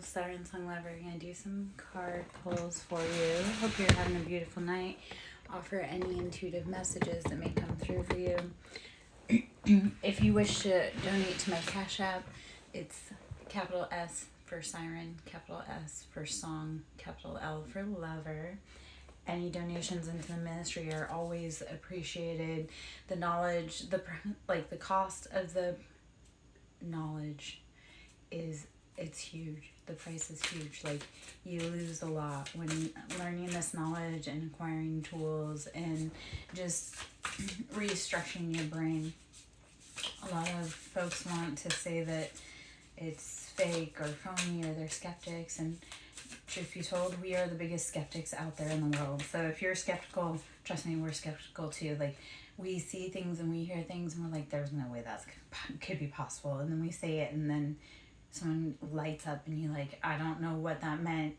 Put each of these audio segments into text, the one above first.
SirenSong lover. I'm going to do some card pulls for you. Hope you're having a beautiful night. Offer any intuitive messages that may come through for you. If you wish to donate to my Cash App, it's capital S for Siren, capital S for Song, capital L for Lover. Any donations into the ministry are always appreciated. The knowledge, the cost of the knowledge it's huge. The price is huge. Like, you lose a lot when learning this knowledge and acquiring tools and just restructuring your brain. A lot of folks want to say that it's fake or phony or they're skeptics, and truth be told, we are the biggest skeptics out there in the world. So if you're skeptical, trust me, we're skeptical too. Like, we see things and we hear things and we're like, there's no way that could be possible. And then we say it and then someone lights up and you're like, I don't know what that meant.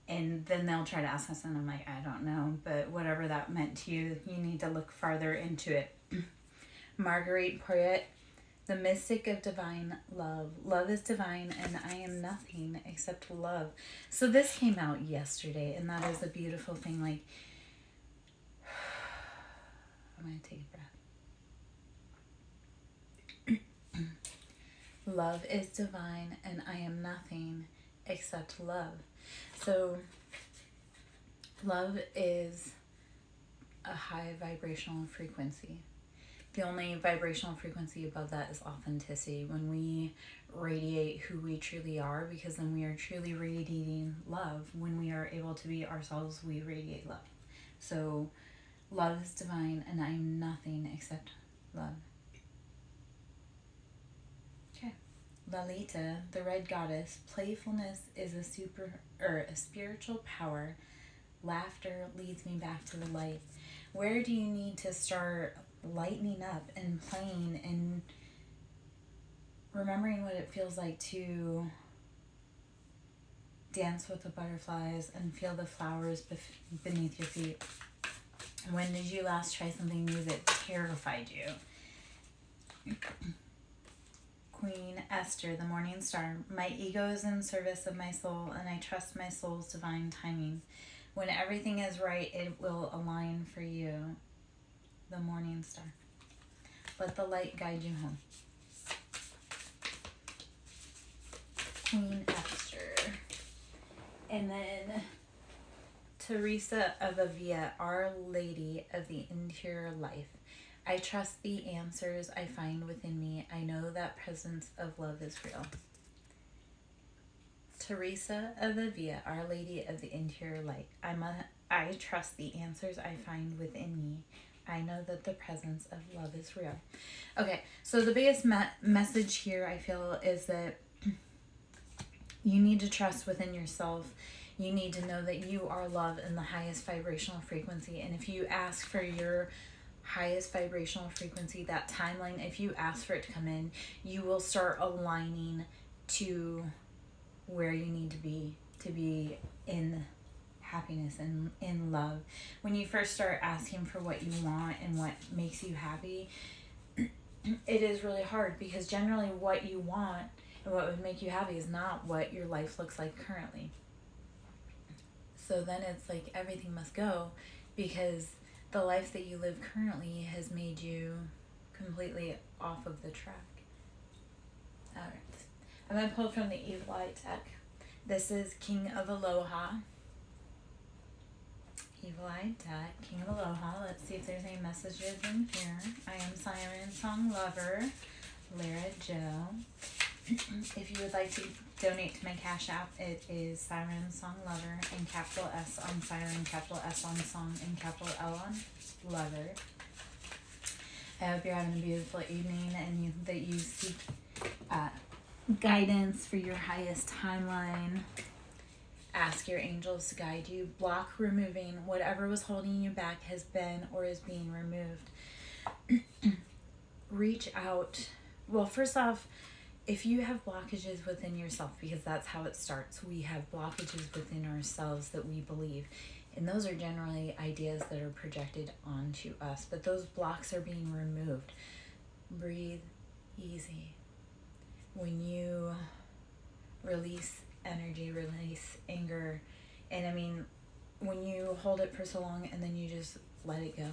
And then they'll try to ask us and I'm like, I don't know. But whatever that meant to you, you need to look farther into it. Marguerite Poirier, the mystic of divine love. Love is divine and I am nothing except love. So this came out yesterday and that is a beautiful thing. Like, I'm going to take a breath. Love is divine and I am nothing except love. So love is a high vibrational frequency. The only vibrational frequency above that is authenticity. When we radiate who we truly are, because then we are truly radiating love. When we are able to be ourselves, we radiate love. So love is divine and I am nothing except love. Okay. Lalita, the red goddess, playfulness is a spiritual power. Laughter leads me back to the light. Where do you need to start lightening up and playing and remembering what it feels like to dance with the butterflies and feel the flowers beneath your feet? When did you last try something new that terrified you? Queen Esther, the morning star. My ego is in service of my soul and I trust my soul's divine timing. When everything is right, it will align for you. The morning star. Let the light guide you home. Queen Esther. And then Teresa of Avila, Our Lady of the Interior Life. I trust the answers I find within me. I know that presence of love is real. Teresa of Avila, Our Lady of the Interior Light. I trust the answers I find within me. I know that the presence of love is real. Okay, so the biggest message here, I feel, is that you need to trust within yourself. You need to know that you are love in the highest vibrational frequency. And if you ask for your highest vibrational frequency, that timeline, if you ask for it to come in, you will start aligning to where you need to be in happiness and in love. When you first start asking for what you want and what makes you happy, it is really hard because generally what you want and what would make you happy is not what your life looks like currently. So then it's like everything must go because the life that you live currently has made you completely off of the track. Alright. I'm going to pull from the Evil Eye deck. This is King of Aloha. Evil Eye deck, King of Aloha. Let's see if there's any messages in here. I am SirenSong lover, Lara Joe. If you would like to donate to my Cash App, it is SirenSong lover and capital S on Siren, capital S on Song, and capital L on Lover. I hope you're having a beautiful evening and that you seek guidance for your highest timeline. Ask your angels to guide you. Block removing. Whatever was holding you back has been or is being removed. Reach out. Well, first off, if you have blockages within yourself, because that's how it starts, we have blockages within ourselves that we believe. And those are generally ideas that are projected onto us. But those blocks are being removed. Breathe easy. When you release energy, release anger. And I mean, when you hold it for so long and then you just let it go,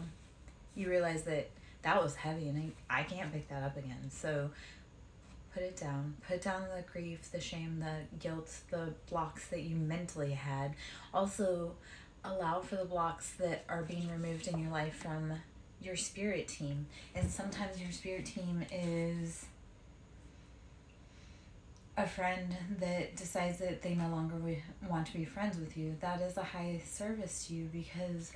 you realize that that was heavy and I can't pick that up again. So put it down. Put down the grief, the shame, the guilt, the blocks that you mentally had. Also, allow for the blocks that are being removed in your life from your spirit team. And sometimes your spirit team is a friend that decides that they no longer want to be friends with you. That is a high service to you, because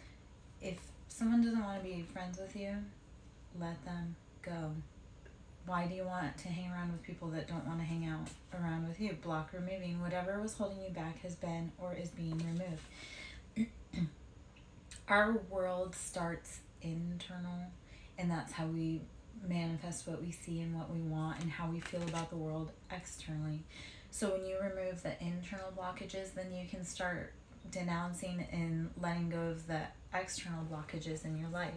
if someone doesn't want to be friends with you, let them go. Why do you want to hang around with people that don't want to hang out around with you? Block removing. Whatever was holding you back has been or is being removed. Our world starts internal, and that's how we manifest what we see and what we want and how we feel about the world externally. So when you remove the internal blockages, then you can start denouncing and letting go of the external blockages in your life.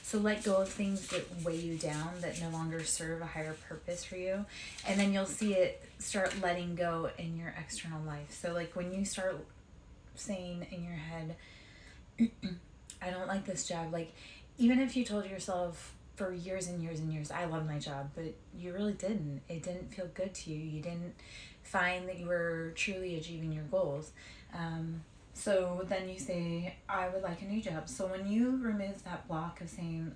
So let go of things that weigh you down, that no longer serve a higher purpose for you. And then you'll see it start letting go in your external life. So like when you start saying in your head, I don't like this job. Like even if you told yourself for years and years and years, I love my job, but you really didn't. It didn't feel good to you. You didn't find that you were truly achieving your goals. So then you say, I would like a new job. So when you remove that block of saying,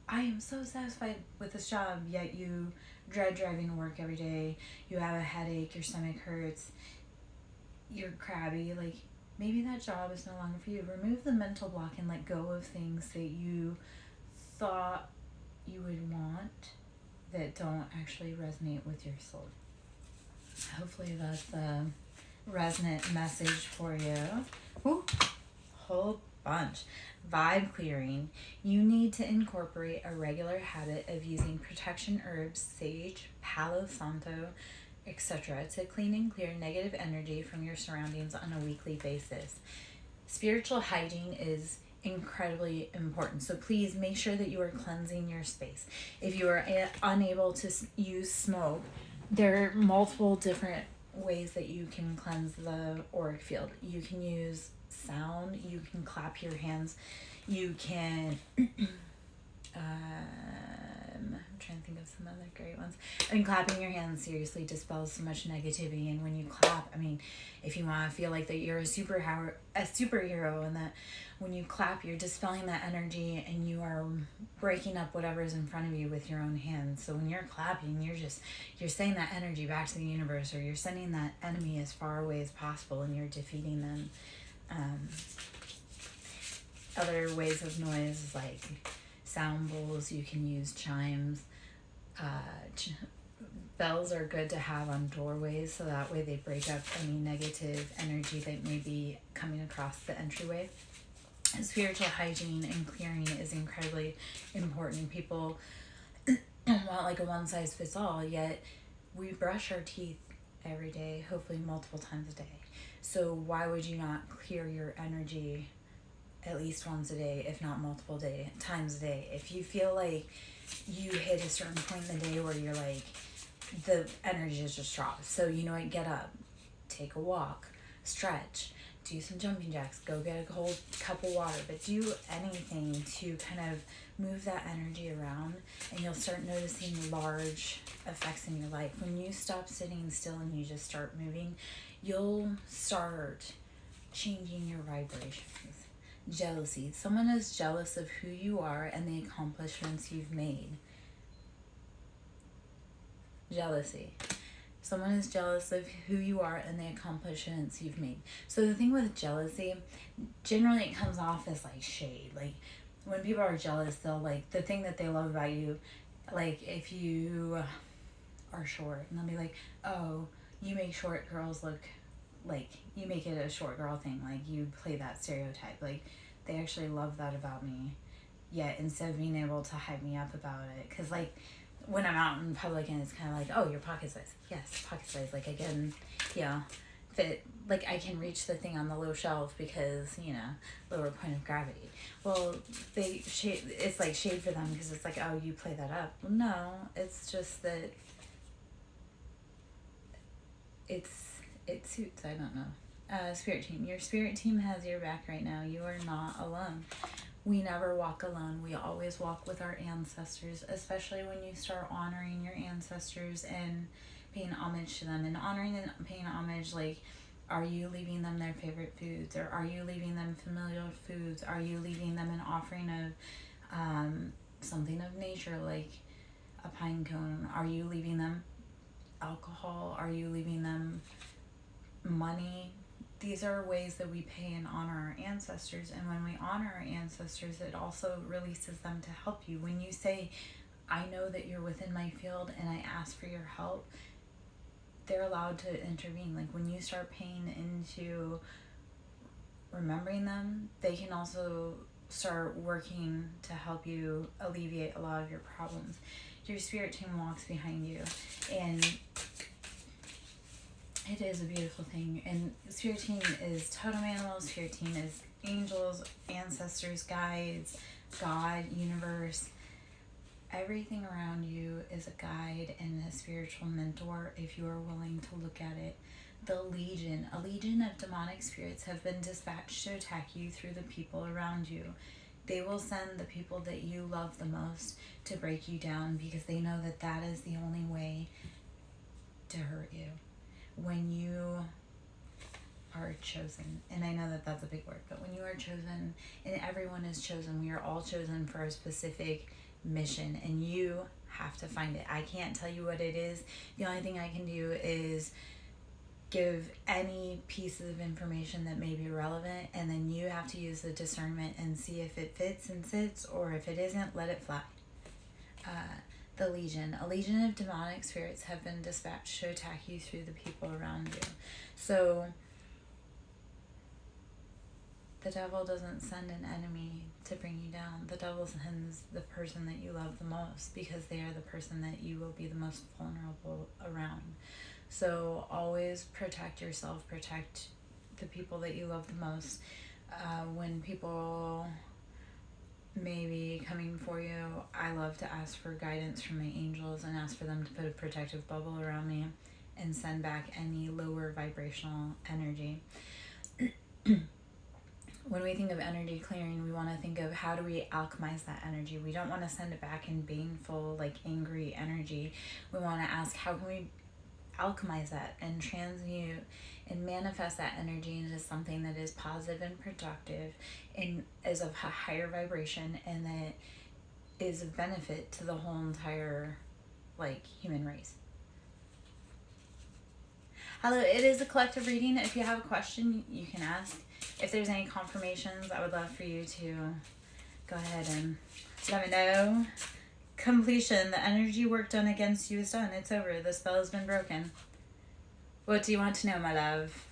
I am so satisfied with this job, yet you dread driving to work every day, you have a headache, your stomach hurts, you're crabby, like maybe that job is no longer for you. Remove the mental block and let go of things that you thought you would want that don't actually resonate with your soul. Hopefully that's a resonant message for you. Ooh, whole bunch. Vibe clearing. You need to incorporate a regular habit of using protection herbs, sage, palo santo, etc. to clean and clear negative energy from your surroundings on a weekly basis. Spiritual hygiene is incredibly important, so please make sure that you are cleansing your space. If you are unable to use smoke, there are multiple different ways that you can cleanse the auric field. You can use sound, you can clap your hands, you can I'm trying to think of some other great ones. I mean, clapping your hands seriously dispels so much negativity, and when you clap, I mean, if you want to feel like that you're a superhero, and that when you clap, you're dispelling that energy and you are breaking up whatever is in front of you with your own hands. So when you're clapping, you're sending that energy back to the universe, or you're sending that enemy as far away as possible, and you're defeating them. Other ways of noise, like sound bowls, you can use chimes. Bells are good to have on doorways, so that way they break up any negative energy that may be coming across the entryway. Spiritual hygiene and clearing is incredibly important. People want like a one-size-fits-all, yet we brush our teeth every day, hopefully multiple times a day. So why would you not clear your energy at least once a day, if not multiple times a day? If you feel like you hit a certain point in the day where you're like, the energy is just dropped, so you know what, get up, take a walk, stretch, do some jumping jacks, go get a whole cup of water, but do anything to kind of move that energy around, and you'll start noticing large effects in your life. When you stop sitting still and you just start moving, you'll start changing your vibrations. Jealousy. Someone is jealous of who you are and the accomplishments you've made. Jealousy. Someone is jealous of who you are and the accomplishments you've made. So the thing with jealousy, generally it comes off as like shade. Like when people are jealous, they'll like, the thing that they love about you, like if you are short, and they'll be like, oh, you make short girls look like, you make it a short girl thing, like you play that stereotype. Like they actually love that about me, yet instead of being able to hype me up about it, because like when I'm out in public and it's kind of like, oh, you're pocket size. Yes, pocket size. Like I can, fit, like I can reach the thing on the low shelf because, lower point of gravity. Well, it's like shade for them because it's like, oh, you play that up. Well, no, it's just that it's it suits, I don't know. Spirit team. Your spirit team has your back right now. You are not alone. We never walk alone. We always walk with our ancestors, especially when you start honoring your ancestors and paying homage to them. And honoring and paying homage, like, are you leaving them their favorite foods? Or are you leaving them familiar foods? Are you leaving them an offering of something of nature, like a pine cone? Are you leaving them alcohol? Are you leaving them money? These are ways that we pay and honor our ancestors. And when we honor our ancestors, it also releases them to help you. When you say, I know that you're within my field and I ask for your help, they're allowed to intervene. Like, when you start paying into remembering them, they can also start working to help you alleviate a lot of your problems. Your spirit team walks behind you, and it is a beautiful thing. And spirit team is totem animals, spirit team is angels, ancestors, guides, God, universe. Everything around you is a guide and a spiritual mentor if you are willing to look at it. A legion of demonic spirits have been dispatched to attack you through the people around you. They will send the people that you love the most to break you down, because they know that that is the only way to hurt you. When you are chosen, and I know that that's a big word, but when you are chosen, and everyone is chosen, we are all chosen for a specific mission, and you have to find it. I can't tell you what it is. The only thing I can do is give any piece of information that may be relevant, and then you have to use the discernment and see if it fits and sits, or if it isn't, let it fly. A legion of demonic spirits have been dispatched to attack you through the people around you. So the devil doesn't send an enemy to bring you down. The devil sends the person that you love the most, because they are the person that you will be the most vulnerable around. So always protect yourself, protect the people that you love the most. When people may be coming for you, I love to ask for guidance from my angels and ask for them to put a protective bubble around me and send back any lower vibrational energy. When we think of energy clearing, we want to think of, how do we alchemize that energy? We don't want to send it back in baneful, like angry energy. We want to ask, how can we alchemize that and transmute and manifest that energy into something that is positive and productive and is of a higher vibration, and that is of benefit to the whole entire, like, human race. Hello, it is a collective reading. If you have a question, you can ask. If there's any confirmations, I would love for you to go ahead and let me know. Completion. The energy work done against you is done. It's over. The spell has been broken. What do you want to know, my love?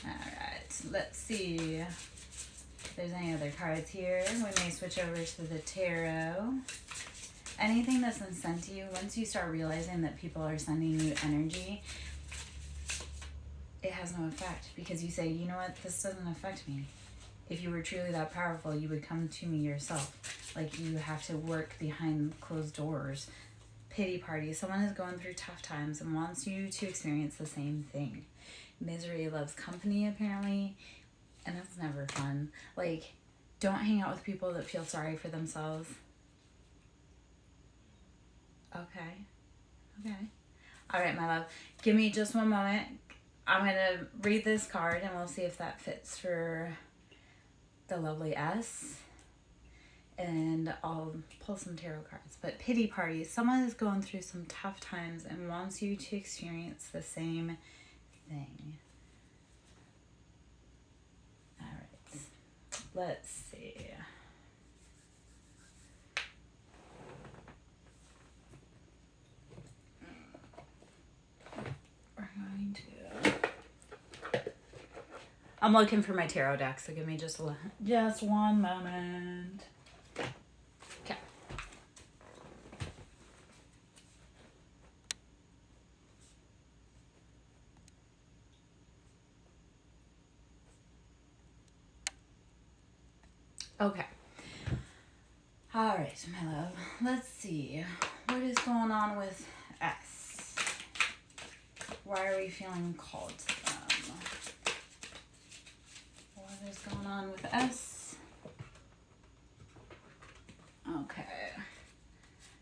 Alright, let's see if there's any other cards here. We may switch over to the tarot. Anything that's been sent to you, once you start realizing that people are sending you energy, it has no effect, because you say, you know what, this doesn't affect me. If you were truly that powerful, you would come to me yourself. Like, you have to work behind closed doors. Pity party. Someone is going through tough times and wants you to experience the same thing. Misery loves company, apparently, and that's never fun. Like, don't hang out with people that feel sorry for themselves. Okay. All right, my love. Give me just one moment. I'm going to read this card, and we'll see if that fits for the lovely S. And I'll pull some tarot cards. But pity party. Someone is going through some tough times and wants you to experience the same thing. All right. Let's see. I'm looking for my tarot deck, so give me just one moment. Okay. Okay. All right, my love. Let's see. What is going on with S? Why are we feeling called to them? What is going on with S? Okay.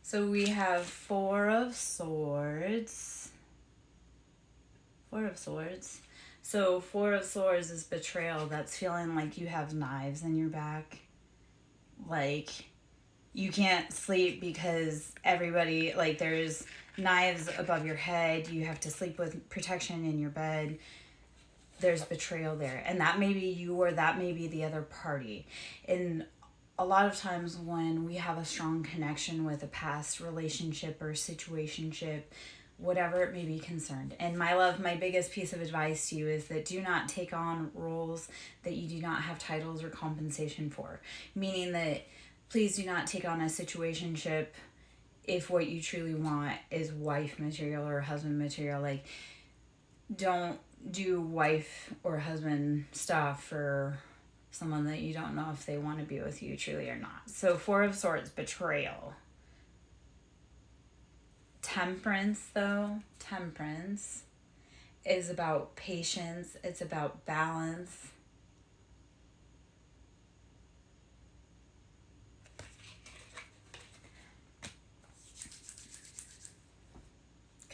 So we have Four of Swords. Four of Swords. So Four of Swords is betrayal. That's feeling like you have knives in your back. Like, you can't sleep because everybody, like, there's knives above your head. You have to sleep with protection in your bed. There's betrayal there. And that may be you, or that may be the other party. And a lot of times when we have a strong connection with a past relationship or situationship, whatever it may be concerned. And my love, my biggest piece of advice to you is that do not take on roles that you do not have titles or compensation for. Meaning that please do not take on a situationship if what you truly want is wife material or husband material. Like, don't do wife or husband stuff for someone that you don't know if they want to be with you truly or not. So Four of Swords, betrayal. Temperance, though. Temperance is about patience. It's about balance.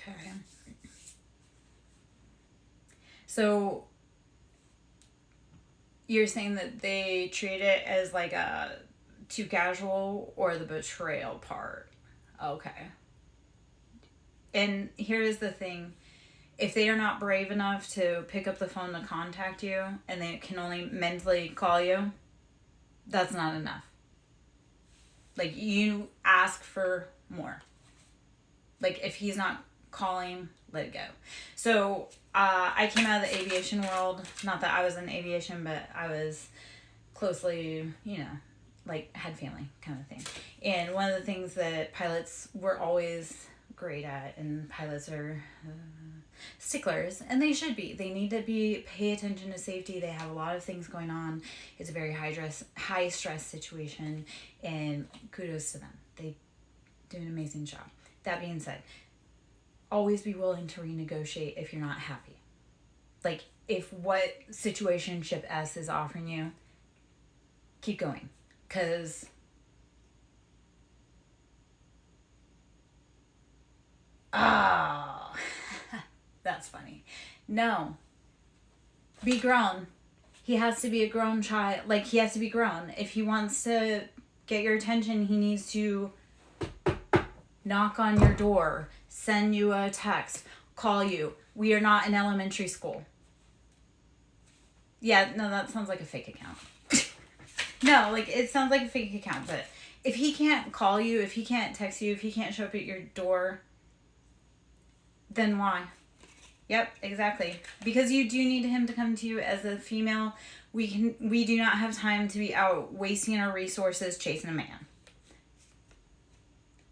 Okay. So you're saying that they treat it as like a too casual, or the betrayal part? Okay. And here's the thing. If they are not brave enough to pick up the phone to contact you, and they can only mentally call you, that's not enough. Like, you ask for more. Like, if he's not calling, let it go. So, I came out of the aviation world. Not that I was in aviation, but I was closely, like, had family kind of thing. And one of the things that pilots were always great at, and pilots are sticklers, and they should be. They need to pay attention to safety. They have a lot of things going on. It's a very high stress situation, and kudos to them. They do an amazing job. That being said, always be willing to renegotiate if you're not happy. Like, if what situationship S is offering you, keep going. Because that's funny. No. Be grown. He has to be a grown child. Like, he has to be grown. If he wants to get your attention, he needs to knock on your door, send you a text, call you. We are not in elementary school. Yeah, no, that sounds like a fake account. No, like, it sounds like a fake account, but if he can't call you, if he can't text you, if he can't show up at your door, then why? Yep, exactly. Because you do need him to come to you. As a female, we do not have time to be out wasting our resources chasing a man.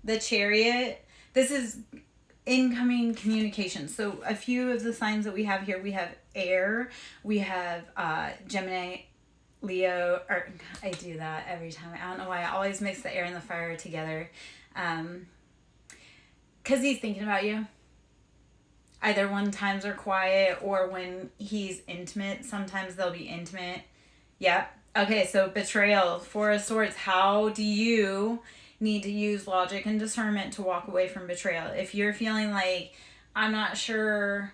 The Chariot, this is incoming communication. So a few of the signs that we have here, we have air, we have Gemini, Leo, or I do that every time. I don't know why. I always mix the air and the fire together. Because he's thinking about you. Either when times are quiet or when he's intimate. Sometimes they'll be intimate. Yep. Okay, so betrayal, Four of Swords. How do you need to use logic and discernment to walk away from betrayal? If you're feeling like, I'm not sure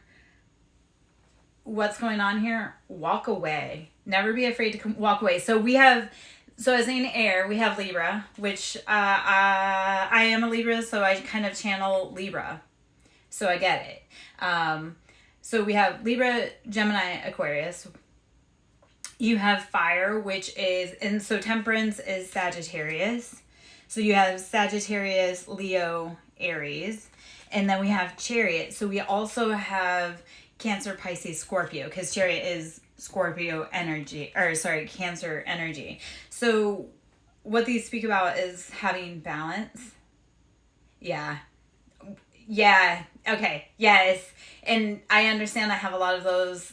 what's going on here, walk away. Never be afraid to walk away. So as in air, we have Libra, which I am a Libra, so I kind of channel Libra. So I get it. So we have Libra, Gemini, Aquarius. You have fire, which is, and so temperance is Sagittarius. So you have Sagittarius, Leo, Aries. And then we have Chariot. So we also have Cancer, Pisces, Scorpio, because Chariot is Scorpio energy, Cancer energy. So what these speak about is having balance. Yeah. Okay. Yes. And I understand I have a lot of those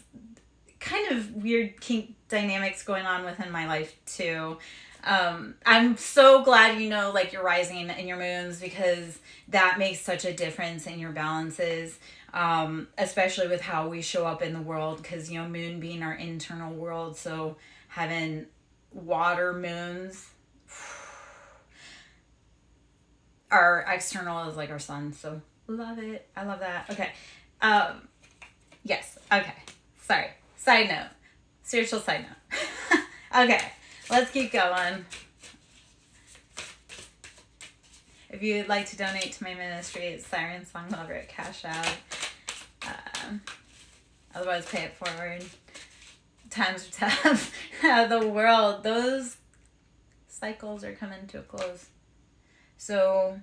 kind of weird kink dynamics going on within my life too. I'm so glad you know, like, your rising and your moons, because that makes such a difference in your balances, especially with how we show up in the world, because, you know, moon being our internal world, so having water moons, our external is like our sun, so love it. I love that. Okay. Yes. Okay. Sorry. Side note. Spiritual side note. Okay. Let's keep going. If you'd like to donate to my ministry, it's SirenSong Lover at Cash App. Otherwise, pay it forward. Times are tough. The world, those cycles are coming to a close. So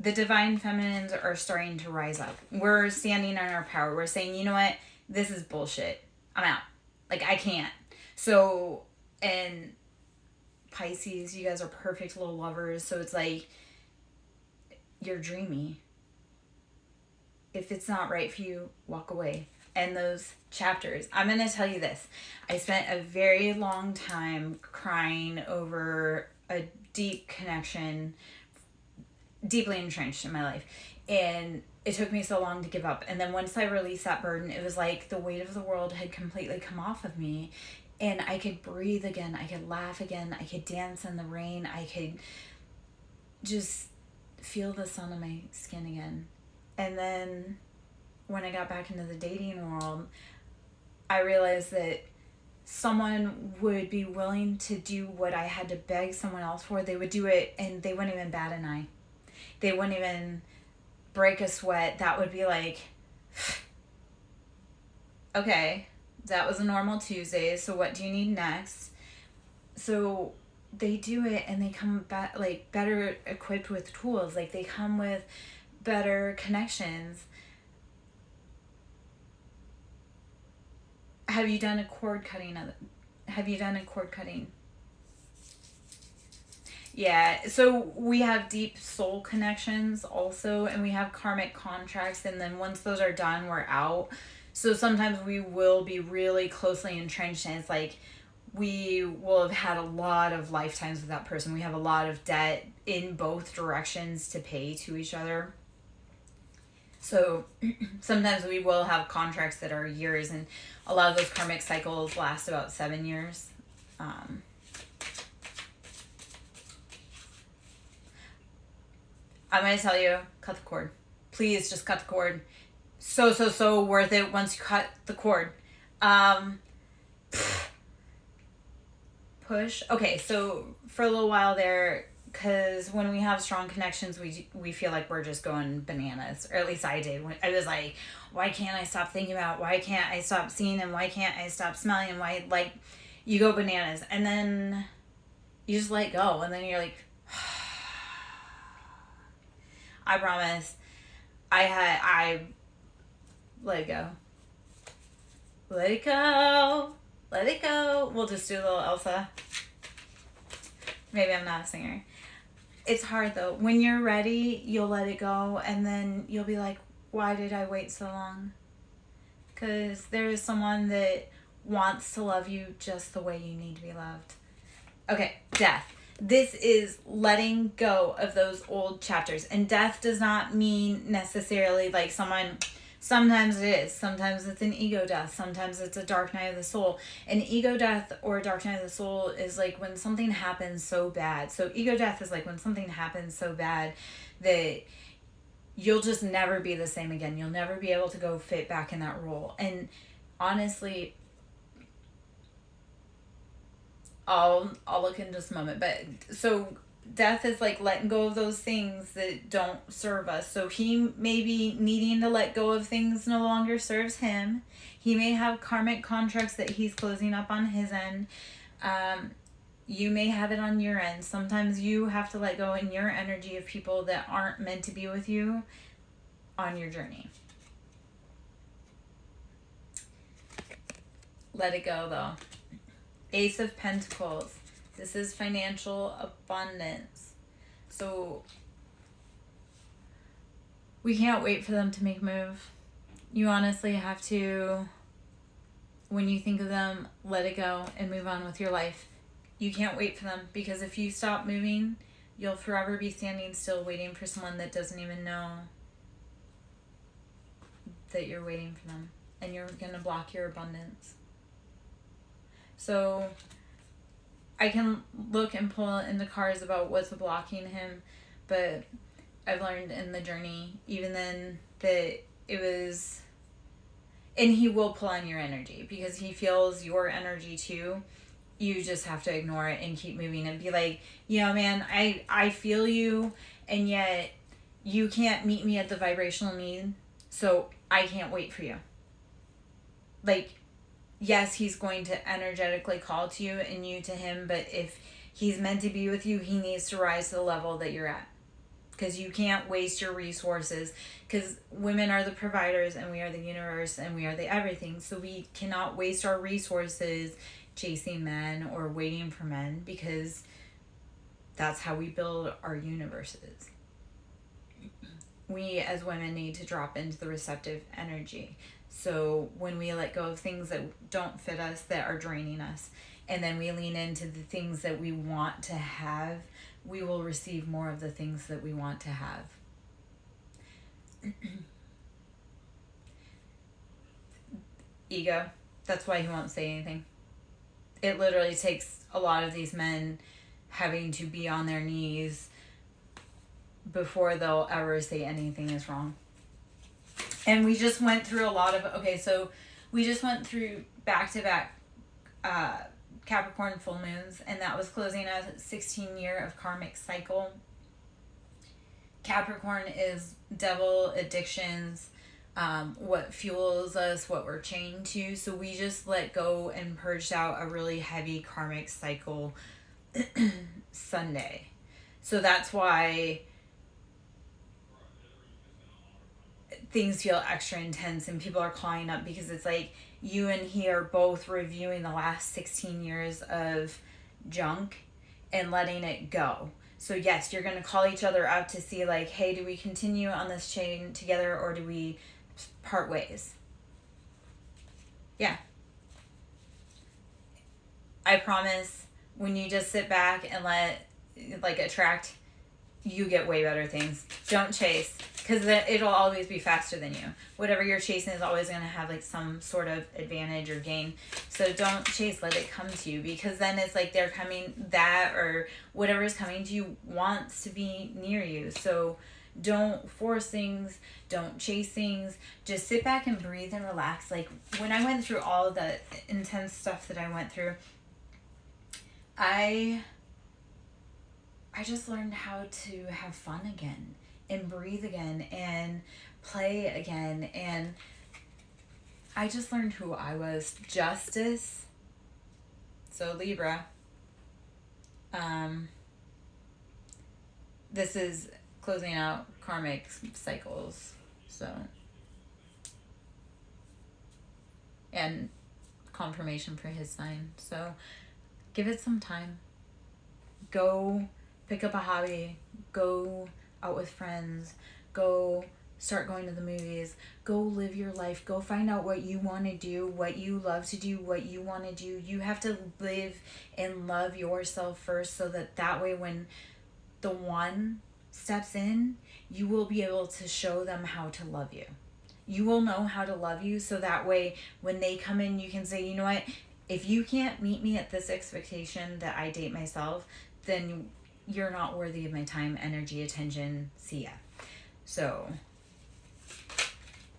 the divine feminines are starting to rise up. We're standing in our power. We're saying, you know what? This is bullshit. I'm out. Like, I can't. So, and Pisces, you guys are perfect little lovers. So it's like, you're dreamy. If it's not right for you, walk away. And those chapters. I'm going to tell you this. I spent a very long time crying over a deep connection, deeply entrenched in my life. And it took me so long to give up. And then once I released that burden, it was like the weight of the world had completely come off of me. And I could breathe again. I could laugh again. I could dance in the rain. I could just feel the sun on my skin again. And then when I got back into the dating world, I realized that someone would be willing to do what I had to beg someone else for. They would do it and they wouldn't even bat an eye. They wouldn't even break a sweat. That would be like, okay, that was a normal Tuesday, so what do you need next? So they do it and they come back like better equipped with tools. Like, they come with better connections. Have you done a cord cutting? Yeah, so we have deep soul connections also, and we have karmic contracts, and then once those are done, we're out. So sometimes we will be really closely entrenched, and it's like we will have had a lot of lifetimes with that person. We have a lot of debt in both directions to pay to each other. So sometimes we will have contracts that are years, and a lot of those karmic cycles last about 7 years. I'm going to tell you, cut the cord. Please just cut the cord. So worth it once you cut the cord. Push. Okay, so for a little while there, because when we have strong connections, we feel like we're just going bananas. Or at least I did. I was like, why can't I stop thinking about it? Why can't I stop seeing him? Why can't I stop smelling him? Why, like, you go bananas. And then you just let go. And then you're like, I promise. I let it go. Let it go. Let it go. We'll just do a little Elsa. Maybe I'm not a singer. It's hard though. When you're ready, you'll let it go, and then you'll be like, why did I wait so long? Because there is someone that wants to love you just the way you need to be loved. Okay, death. This is letting go of those old chapters. And death does not mean necessarily like someone... Sometimes it is. Sometimes it's an ego death. Sometimes it's a dark night of the soul. An ego death or a dark night of the soul is like when something happens so bad. So ego death is like when something happens so bad that you'll just never be the same again. You'll never be able to go fit back in that role. And honestly, I'll look in just a moment. But so death is like letting go of those things that don't serve us. So he may be needing to let go of things no longer serves him. He may have karmic contracts that he's closing up on his end. You may have it on your end. Sometimes you have to let go in your energy of people that aren't meant to be with you on your journey. Let it go though. Ace of Pentacles. This is financial abundance. So we can't wait for them to make a move. You honestly have to, when you think of them, let it go and move on with your life. You can't wait for them, because if you stop moving, you'll forever be standing still waiting for someone that doesn't even know that you're waiting for them, and you're going to block your abundance. So I can look and pull in the cards about what's blocking him, but I've learned in the journey, even then, that it was, and he will pull on your energy because he feels your energy too. You just have to ignore it and keep moving and be like, man, I feel you, and yet you can't meet me at the vibrational need, so I can't wait for you. Like, yes, he's going to energetically call to you and you to him, but if he's meant to be with you, he needs to rise to the level that you're at. Because you can't waste your resources, because women are the providers and we are the universe and we are the everything. So we cannot waste our resources chasing men or waiting for men, because that's how we build our universes. We as women need to drop into the receptive energy. So when we let go of things that don't fit us, that are draining us, and then we lean into the things that we want to have, we will receive more of the things that we want to have. Ego. That's why he won't say anything. It literally takes a lot of these men having to be on their knees before they'll ever say anything is wrong. And we just went through a lot of, we just went through back-to-back Capricorn full moons, and that was closing a 16-year of karmic cycle. Capricorn is devil, addictions, what fuels us, what we're chained to. So we just let go and purged out a really heavy karmic cycle Sunday. So that's why things feel extra intense and people are calling up, because it's like you and he are both reviewing the last 16 years of junk and letting it go. So yes, you're going to call each other up to see like, hey, do we continue on this chain together or do we part ways? Yeah. I promise, when you just sit back and let attract, you get way better things. Don't chase, because it'll always be faster than you. Whatever you're chasing is always going to have some sort of advantage or gain. So don't chase, let it come to you, because then it's like they're coming, that or whatever is coming to you wants to be near you. So don't force things, don't chase things, just sit back and breathe and relax. Like when I went through all the intense stuff that I went through, I just learned how to have fun again and breathe again and play again. And I just learned who I was. Justice. So Libra. This is closing out karmic cycles. So. And confirmation for his sign. So give it some time. Go pick up a hobby, go out with friends, go start going to the movies, go live your life, go find out what you want to do, what you love to do, what you want to do. You have to live and love yourself first, so that way when the one steps in, you will be able to show them how to love you. You will know how to love you, so that way when they come in, you can say, you know what, if you can't meet me at this expectation that I date myself, then you're not worthy of my time, energy, attention. See ya. So,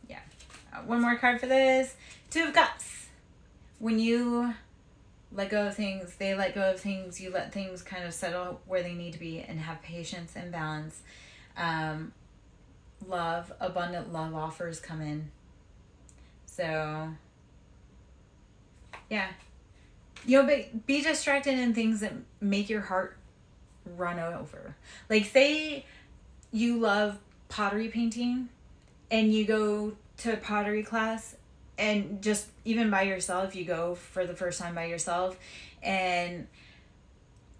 yeah. One more card for this. Two of Cups. When you let go of things, they let go of things, you let things kind of settle where they need to be and have patience and balance. Love, abundant love offers come in. So, yeah. Be distracted in things that make your heart run over. Like, say you love pottery painting and you go to pottery class, and just even by yourself, you go for the first time by yourself, and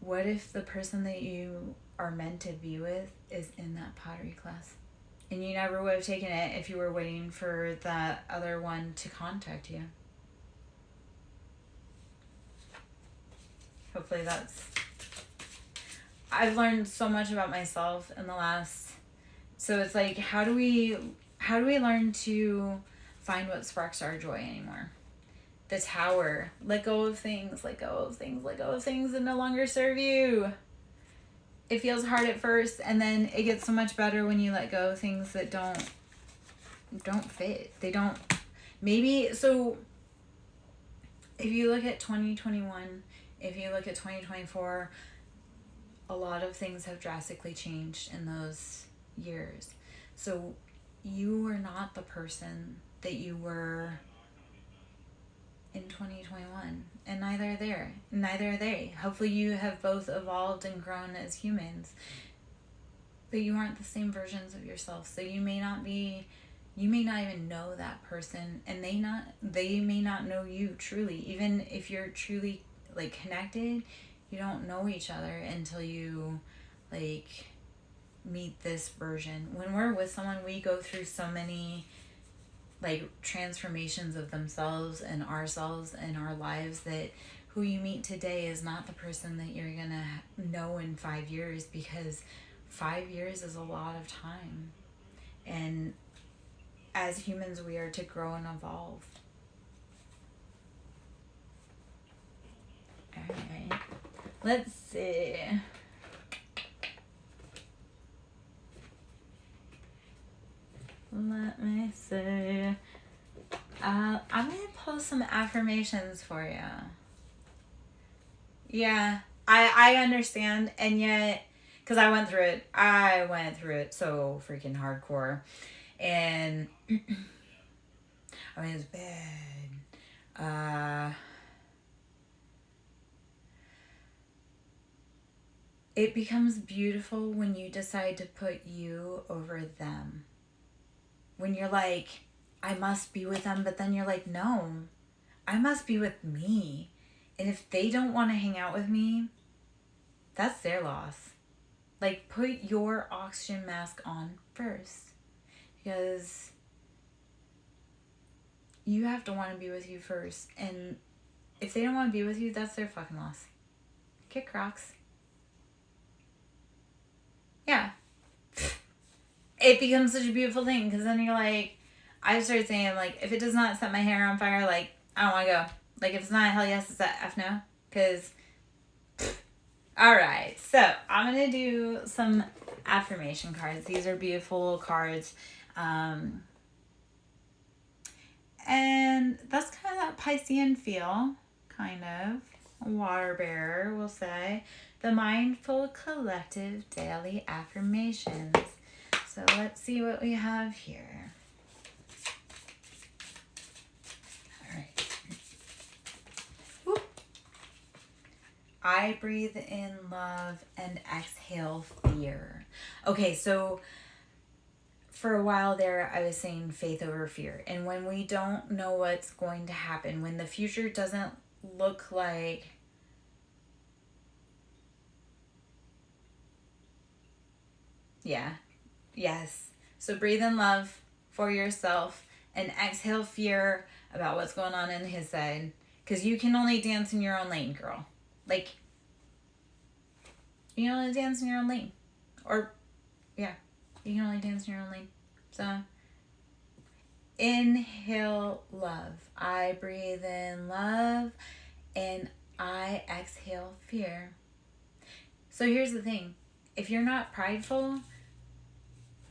what if the person that you are meant to be with is in that pottery class, and you never would have taken it if you were waiting for that other one to contact you? Hopefully I've learned so much about myself in the last, so it's like, how do we learn to find what sparks our joy anymore? The tower. Let go of things that no longer serve you. It feels hard at first, and then it gets so much better when you let go of things that don't fit. They don't, maybe, so if you look at 2021, if you look at 2024, a lot of things have drastically changed in those years. So you are not the person that you were in 2021, and neither are they. Hopefully you have both evolved and grown as humans, but you aren't the same versions of yourself. So you may not even know that person, and they may not know you truly. Even if you're truly like connected, you don't know each other until you like meet this version. When we're with someone, we go through so many like transformations of themselves and ourselves and our lives, that who you meet today is not the person that you're gonna know in 5 years, because 5 years is a lot of time. And as humans, we are to grow and evolve. Alright, let's see. Let me see. I'm going to post some affirmations for you. Yeah, I understand, and yet, because I went through it so freaking hardcore, and I mean, it's bad. It becomes beautiful when you decide to put you over them. When you're like, I must be with them, but then you're like, no, I must be with me. And if they don't want to hang out with me, that's their loss. Like, put your oxygen mask on first, because you have to want to be with you first. And if they don't want to be with you, that's their fucking loss. Kick rocks. Yeah. It becomes such a beautiful thing, because then you're like, I started saying, like, if it does not set my hair on fire, like, I don't want to go. Like, if it's not a hell yes, it's a F no. Because, alright, so I'm going to do some affirmation cards. These are beautiful cards. And that's kind of that Piscean feel, kind of. A water bearer, we'll say. The Mindful Collective Daily Affirmations. So let's see what we have here. All right. Whoop. I breathe in love and exhale fear. Okay, so for a while there, I was saying faith over fear. And when we don't know what's going to happen, when the future doesn't look like yes. So breathe in love for yourself and exhale fear about what's going on in his side. Because you can only dance in your own lane, girl. Like, you can only dance in your own lane. Or, yeah, you can only dance in your own lane. So, inhale love. I breathe in love and I exhale fear. So here's the thing. If you're not prideful,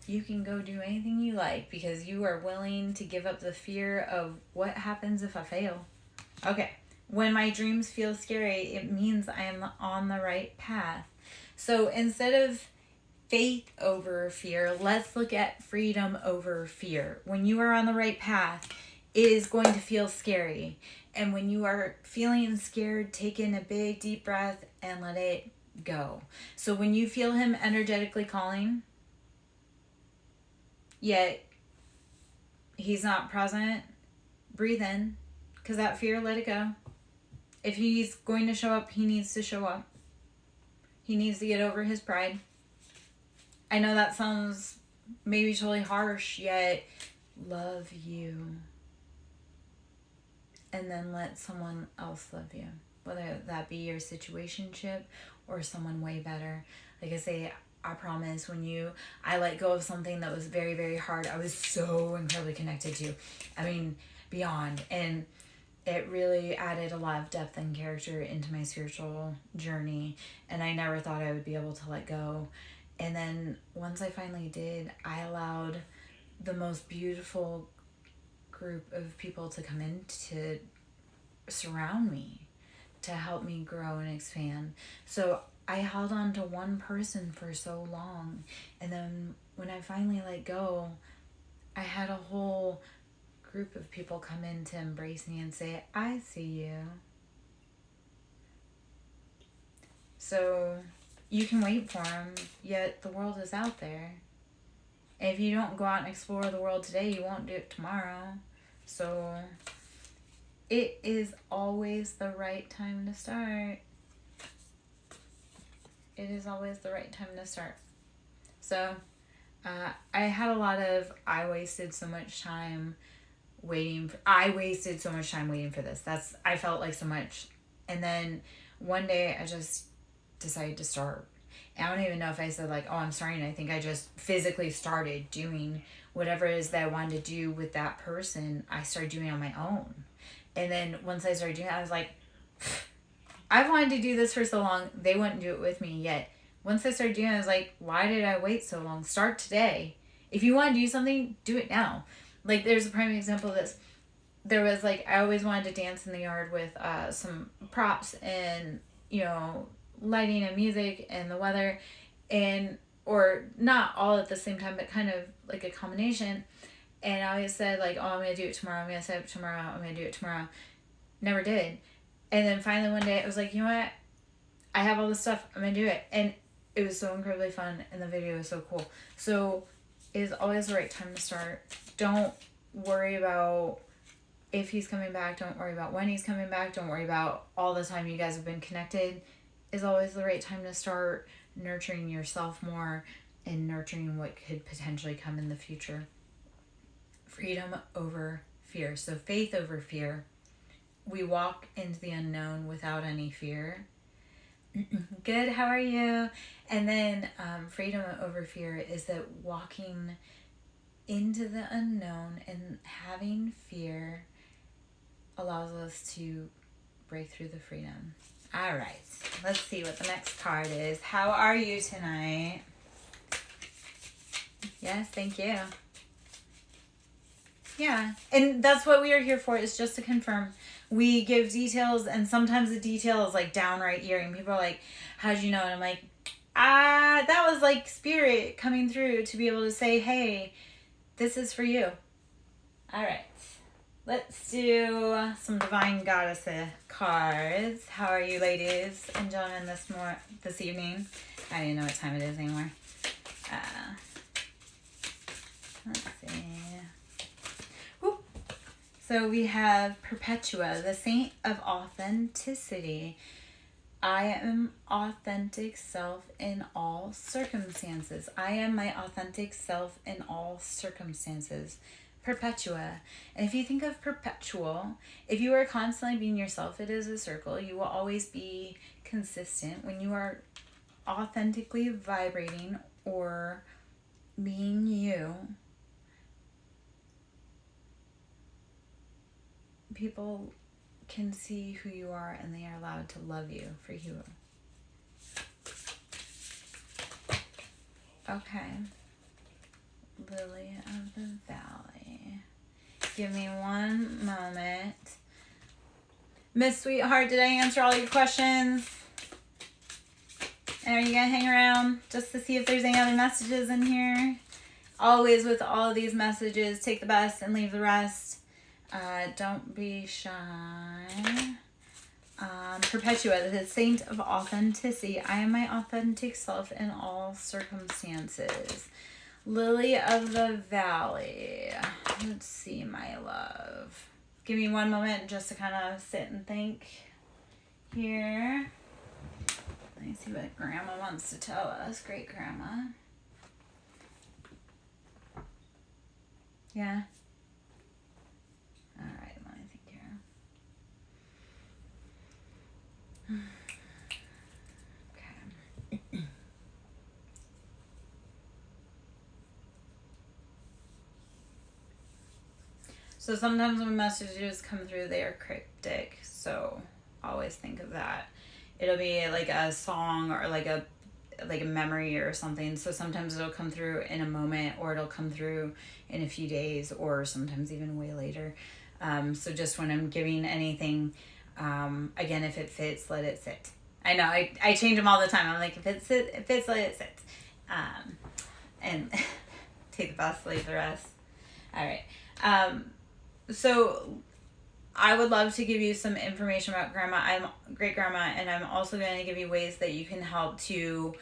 you can go do anything you like, because you are willing to give up the fear of what happens if I fail. Okay. When my dreams feel scary, it means I am on the right path. So instead of faith over fear, let's look at freedom over fear. When you are on the right path, it is going to feel scary. And when you are feeling scared, take in a big deep breath and let it go. So when you feel him energetically calling, yet he's not present, breathe in, because that fear, let it go. If he's going to show up, he needs to show up. He needs to get over his pride. I know that sounds maybe totally harsh, yet love you. And then let someone else love you. whether that be your situationship or someone way better. Like I say, I promise when I let go of something that was very, very hard, I was so incredibly connected to. I mean, beyond. And it really added a lot of depth and character into my spiritual journey. And I never thought I would be able to let go. And then once I finally did, I allowed the most beautiful group of people to come in to surround me, to help me grow and expand. So I held on to one person for so long, and then when I finally let go, I had a whole group of people come in to embrace me and say, I see you. So you can wait for them, yet the world is out there. And if you don't go out and explore the world today, you won't do it tomorrow. So it is always the right time to start. It is always the right time to start. So I had a lot of, I wasted so much time waiting for this. I felt like so much. And then one day I just decided to start. And I don't even know if I said like, oh, I'm starting. I think I just physically started doing whatever it is that I wanted to do with that person. I started doing it on my own. And then once I started doing it, I was like, I've wanted to do this for so long. They wouldn't do it with me yet. Once I started doing it, I was like, why did I wait so long? Start today. If you want to do something, do it now. Like, there's a prime example of this. There was, like, I always wanted to dance in the yard with some props and, you know, lighting and music and the weather. And, or not all at the same time, but kind of like a combination. And I always said, like, oh, I'm going to do it tomorrow. I'm going to set up tomorrow. I'm going to do it tomorrow. Never did. And then finally one day I was like, you know what? I have all this stuff. I'm going to do it. And it was so incredibly fun. And the video was so cool. So it is always the right time to start. Don't worry about if he's coming back. Don't worry about when he's coming back. Don't worry about all the time you guys have been connected. It's always the right time to start nurturing yourself more and nurturing what could potentially come in the future. Freedom over fear. So faith over fear. We walk into the unknown without any fear. Good, how are you? And then freedom over fear is that walking into the unknown and having fear allows us to break through the freedom. All right, let's see what the next card is. How are you tonight? Yes, thank you. Yeah, and that's what we are here for, is just to confirm. We give details, and sometimes the detail is like downright eerie, and people are like, how'd you know? And I'm like, that was like spirit coming through to be able to say, hey, this is for you. All right, let's do some Divine Goddess cards. How are you, ladies and gentlemen, this evening? I don't even know what time it is anymore. Let's see. Woo. So we have Perpetua, the Saint of Authenticity. I am authentic self in all circumstances. I am my authentic self in all circumstances. Perpetua. And if you think of perpetual, if you are constantly being yourself, it is a circle. You will always be consistent. When you are authentically vibrating or being you, people can see who you are and they are allowed to love you for you. Okay. Lily of the Valley. Give me one moment. Miss Sweetheart, did I answer all your questions? And are you going to hang around just to see if there's any other messages in here? Always with all of these messages, take the best and leave the rest. Don't be shy. Perpetua, the Saint of Authenticity. I am my authentic self in all circumstances. Lily of the Valley. Let's see, my love. Give me one moment just to kind of sit and think here. Let me see what Grandma wants to tell us. Great Grandma. Yeah. All right, let me think here. So sometimes when messages come through, they are cryptic. So always think of that. It'll be like a song or like a memory or something. So sometimes it'll come through in a moment, or it'll come through in a few days, or sometimes even way later. So just when I'm giving anything, again, if it fits, let it sit. I know I change them all the time. I'm like, if it fits, let it sit. And take the best, leave the rest. All right. So I would love to give you some information about great grandma, and I'm also going to give you ways that you can help to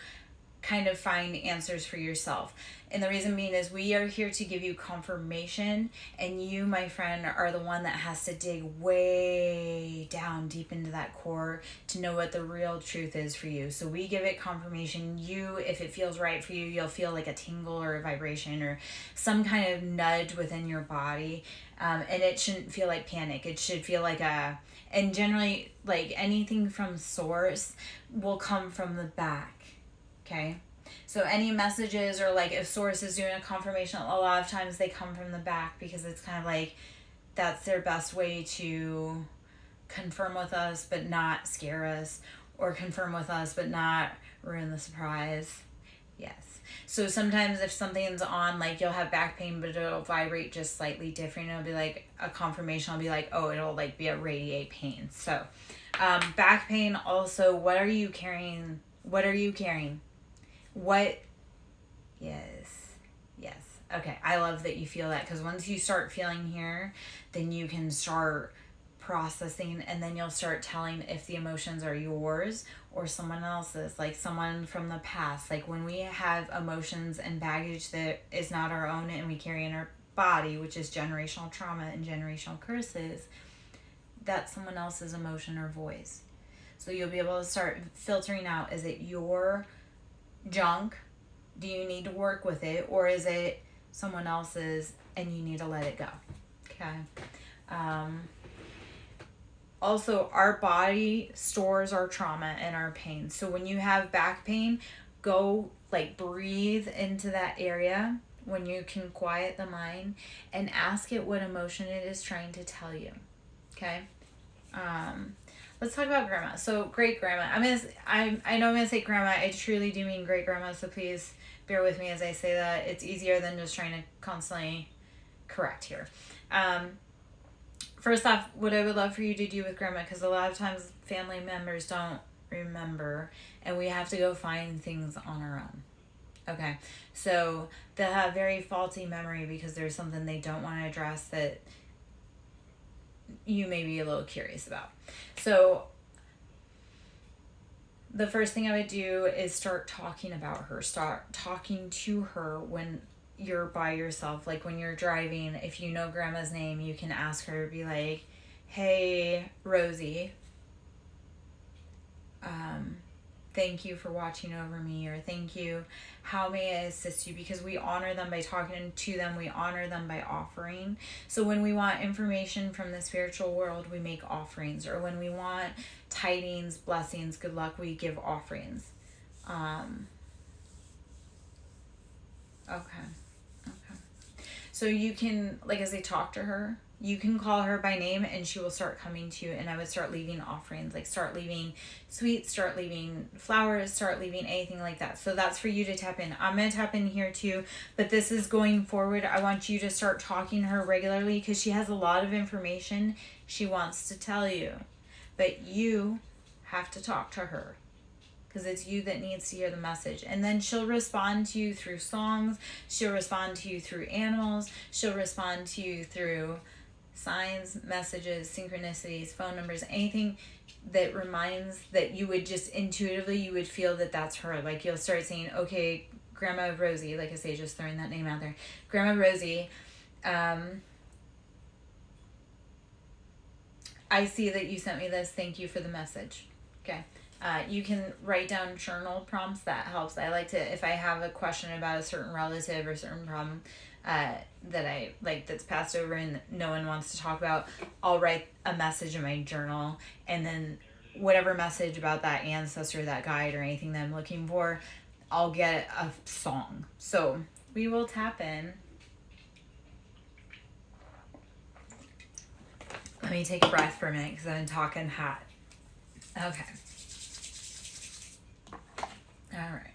kind of find answers for yourself. And the reason being is we are here to give you confirmation, and you, my friend, are the one that has to dig way down deep into that core to know what the real truth is for you. So we give it confirmation. You, if it feels right for you, you'll feel like a tingle or a vibration or some kind of nudge within your body. And it shouldn't feel like panic. It should feel like and generally, like anything from source will come from the back. Okay? So any messages, or like if source is doing a confirmation, a lot of times they come from the back, because it's kind of like that's their best way to confirm with us but not scare us, or confirm with us but not ruin the surprise. Yes. So sometimes if something's on, like you'll have back pain, but it'll vibrate just slightly different. It'll be like a confirmation. I'll be like, oh, it'll like be a radiate pain. So back pain also, what are you carrying? What are you carrying? What? Yes. Okay. I love that you feel that, because once you start feeling here, then you can start processing, and then you'll start telling if the emotions are yours or someone else's, like someone from the past. Like when we have emotions and baggage that is not our own and we carry in our body, which is generational trauma and generational curses, that's someone else's emotion or voice. So you'll be able to start filtering out, is it your junk? Do you need to work with it, or is it someone else's and you need to let it go? Okay. Also, our body stores our trauma and our pain. So when you have back pain, go like breathe into that area when you can quiet the mind, and ask it what emotion it is trying to tell you. Okay. Let's talk about grandma. So great grandma. I know I'm gonna say grandma. I truly do mean great grandma. So please bear with me as I say that. It's easier than just trying to constantly correct here. First off, what I would love for you to do with grandma, because a lot of times family members don't remember, and we have to go find things on our own. Okay, so they'll have very faulty memory because there's something they don't want to address that you may be a little curious about. So the first thing I would do is start talking about her. Start talking to her when you're by yourself. Like when you're driving, if you know grandma's name, you can ask her, be like, hey, Rosie, thank you for watching over me, or thank you, how may I assist you? Because we honor them by talking to them. We honor them by offering. So when we want information from the spiritual world, we make offerings. Or when we want tidings, blessings, good luck, we give offerings. Okay. So you can, like as I talk to her, you can call her by name and she will start coming to you, and I would start leaving offerings, like start leaving sweets, start leaving flowers, start leaving anything like that. So that's for you to tap in. I'm going to tap in here too, but this is going forward. I want you to start talking to her regularly, because she has a lot of information she wants to tell you, but you have to talk to her, because it's you that needs to hear the message. And then she'll respond to you through songs. She'll respond to you through animals. She'll respond to you through signs, messages, synchronicities, phone numbers, anything that reminds that you would just intuitively, you would feel that that's her. Like you'll start saying, okay, Grandma Rosie, like I say, just throwing that name out there. Grandma Rosie, I see that you sent me this. Thank you for the message. Okay. You can write down journal prompts. That helps. I like to, if I have a question about a certain relative or certain problem that I like that's passed over and no one wants to talk about, I'll write a message in my journal, and then whatever message about that ancestor, that guide, or anything that I'm looking for, I'll get a song. So we will tap in. me take a breath for a minute because I've been talking hot. Okay. All right.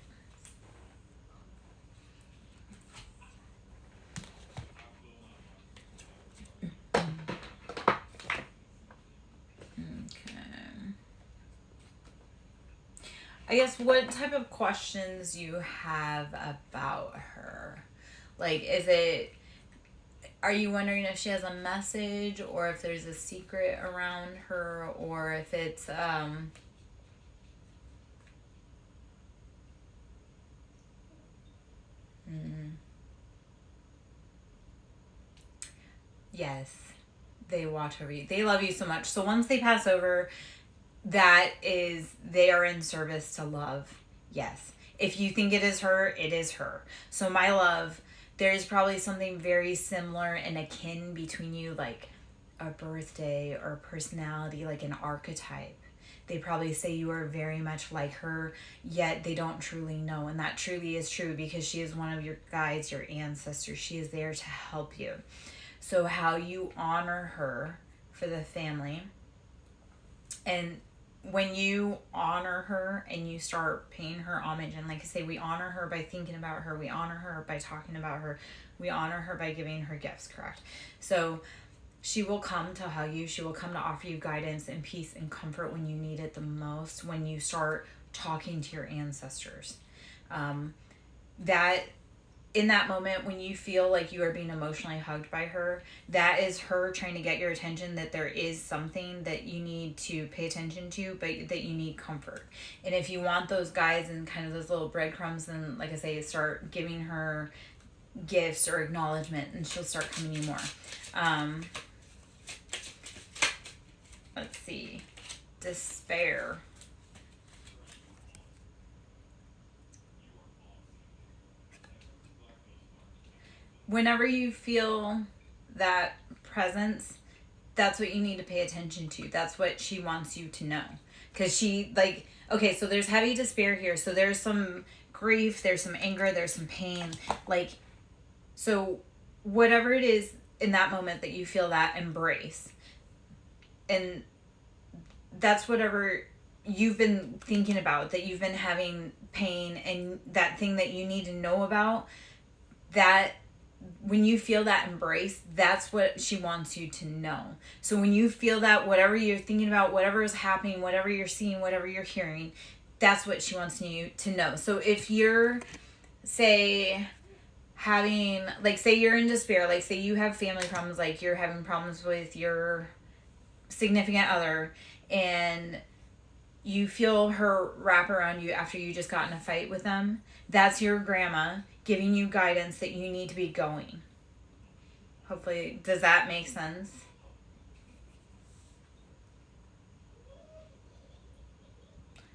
I guess what type of questions you have about her? Like, are you wondering if she has a message or if there's a secret around her or if it's, yes, they watch over you. They love you so much. So once they pass over, they are in service to love. Yes. If you think it is her, it is her. So my love, there's probably something very similar and akin between you, like a birthday or personality, like an archetype. They probably say you are very much like her, yet they don't truly know. And that truly is true because she is one of your guides, your ancestors. She is there to help you. So how you honor her for the family, and when you honor her and you start paying her homage, and like I say, we honor her by thinking about her, we honor her by talking about her, we honor her by giving her gifts, correct? So she will come to hug you, she will come to offer you guidance and peace and comfort when you need it the most, when you start talking to your ancestors. That in that moment when you feel like you are being emotionally hugged by her, that is her trying to get your attention that there is something that you need to pay attention to, but that you need comfort. And if you want those guides and kind of those little breadcrumbs, then like I say, start giving her gifts or acknowledgement and she'll start coming you more. Let's see. Despair. Whenever you feel that presence, that's what you need to pay attention to. That's what she wants you to know. Because she, like, okay, so there's heavy despair here. So there's some grief, there's some anger, there's some pain. Like, so whatever it is in that moment that you feel that, embrace. And that's whatever you've been thinking about, that you've been having pain and that thing that you need to know about, that when you feel that embrace, that's what she wants you to know. So when you feel that, whatever you're thinking about, whatever is happening, whatever you're seeing, whatever you're hearing, that's what she wants you to know. So if you're, say, having, like, say you're in despair, like, say you have family problems, like you're having problems with your significant other, and you feel her wrap around you after you just got in a fight with them, that's your grandma giving you guidance that you need to be going. Hopefully, does that make sense?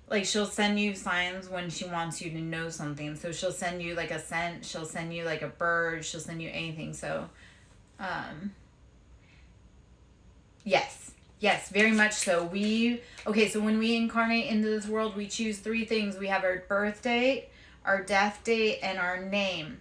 Like, she'll send you signs when she wants you to know something. So she'll send you like a scent, she'll send you like a bird, she'll send you anything. So yes, very much so. So when we incarnate into this world, we choose 3 things. We have our birth date, our death date, and our name.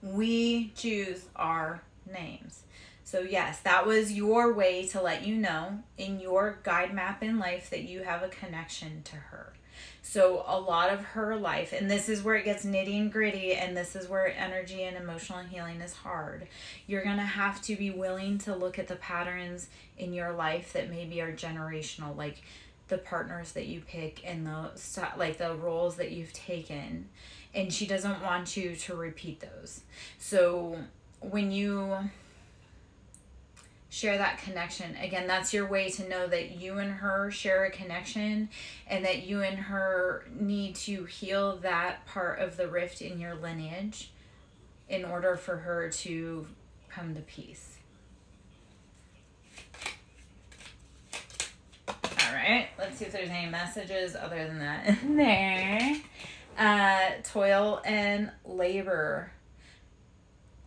We choose our names. So yes, that was your way to let you know in your guide map in life that you have a connection to her. So a lot of her life, and this is where it gets nitty and gritty, and this is where energy and emotional healing is hard. You're going to have to be willing to look at the patterns in your life that maybe are generational, like the partners that you pick and the roles that you've taken. And she doesn't want you to repeat those. So when you share that connection, again, that's your way to know that you and her share a connection and that you and her need to heal that part of the rift in your lineage in order for her to come to peace. All right, let's see if there's any messages other than that in there. Toil and labor.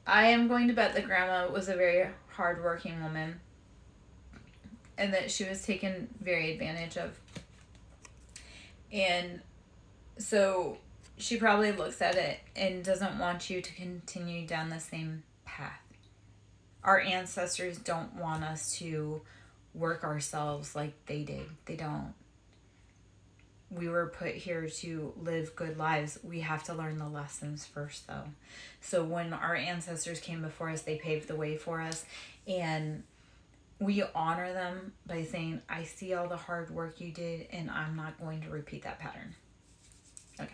I am going to bet that grandma was a very hardworking woman and that she was taken very advantage of. And so she probably looks at it and doesn't want you to continue down the same path. Our ancestors don't want us to work ourselves like they did. They don't. We were put here to live good lives. We have to learn the lessons first, though. So when our ancestors came before us, they paved the way for us. And we honor them by saying, I see all the hard work you did, and I'm not going to repeat that pattern. Okay.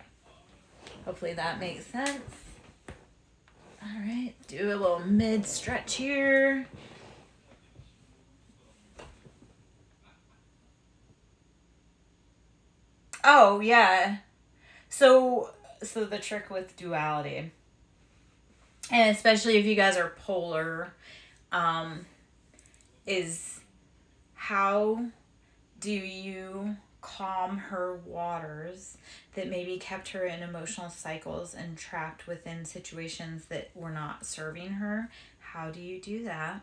Hopefully that makes sense. All right. Do a little mid stretch here. Oh, yeah. So the trick with duality, and especially if you guys are polar, is how do you calm her waters that maybe kept her in emotional cycles and trapped within situations that were not serving her? How do you do that?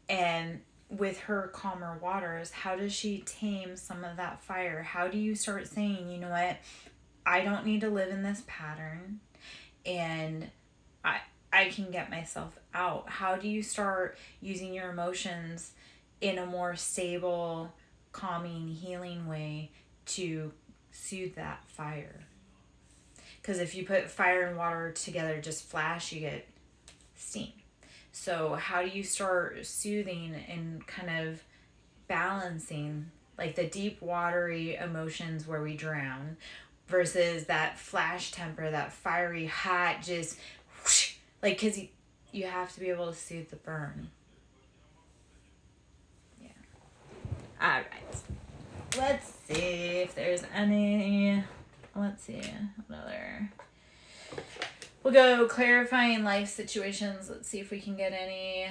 And with her calmer waters, how does she tame some of that fire? How do you start saying, you know what, I don't need to live in this pattern, and I can get myself out? How do you start using your emotions in a more stable, calming, healing way to soothe that fire? Because if you put fire and water together, just flash, you get steam. So how do you start soothing and kind of balancing, like the deep, watery emotions where we drown versus that flash temper, that fiery, hot, just whoosh, like, because you have to be able to soothe the burn. Yeah. All right. Let's see if there's any. Let's see. What other? We'll go clarifying life situations. Let's see if we can get any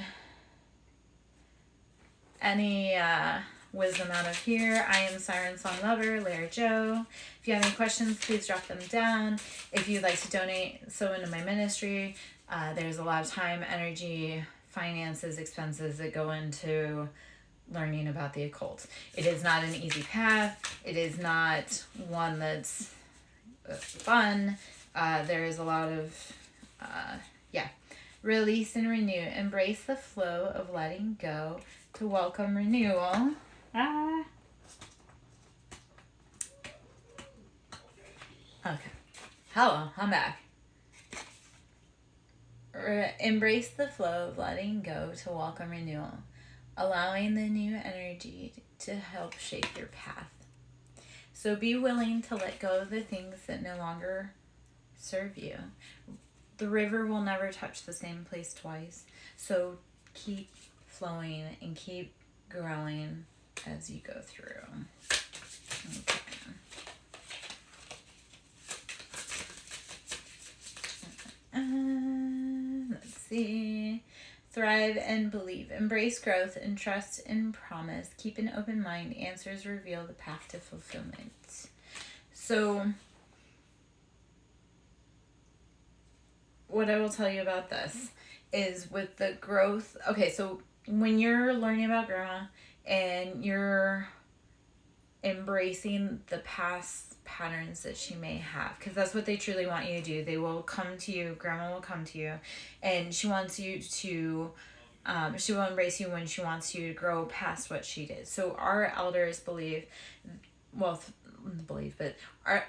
wisdom out of here. I am SirenSong Lover, Lara Joe. If you have any questions, please drop them down. If you'd like to donate so into my ministry, there's a lot of time, energy, finances, expenses that go into learning about the occult. It is not an easy path. It is not one that's fun. There is a lot of, release and renew. Embrace the flow of letting go to welcome renewal. Okay. Hello, I'm back. Embrace the flow of letting go to welcome renewal, allowing the new energy to help shape your path. So be willing to let go of the things that no longer serve you. The river will never touch the same place twice. So keep flowing and keep growing as you go through. Okay. Let's see. Thrive and believe. Embrace growth and trust and promise. Keep an open mind. Answers reveal the path to fulfillment. So, what I will tell you about this is with the growth. Okay, so when you're learning about grandma and you're embracing the past patterns that she may have, because that's what they truly want you to do. They will come to you, grandma will come to you, and she wants you to she will embrace you when she wants you to grow past what she did. So our elders believe,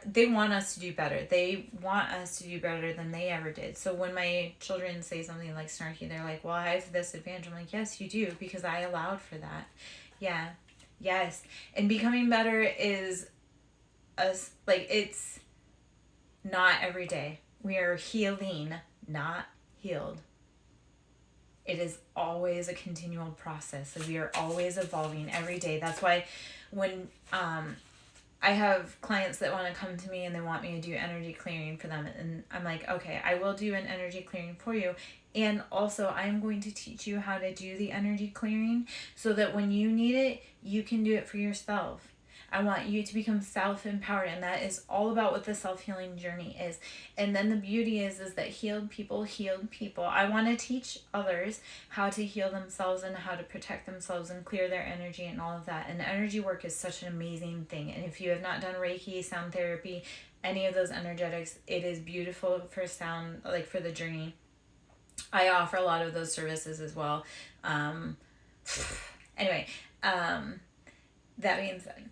they want us to do better. They want us to do better than they ever did. So when my children say something like snarky, they're like, well, I have this advantage. I'm like, yes, you do, because I allowed for that. Yeah. Yes. And becoming better is it's not every day. We are healing, not healed. It is always a continual process. So we are always evolving every day. That's why when I have clients that want to come to me and they want me to do energy clearing for them, and I'm like, okay, I will do an energy clearing for you. And also, I'm going to teach you how to do the energy clearing so that when you need it, you can do it for yourself. I want you to become self-empowered, and that is all about what the self-healing journey is. And then the beauty is that healed people. I want to teach others how to heal themselves and how to protect themselves and clear their energy and all of that. And energy work is such an amazing thing. And if you have not done Reiki, sound therapy, any of those energetics, it is beautiful for sound, like for the journey. I offer a lot of those services as well. Anyway, that being said,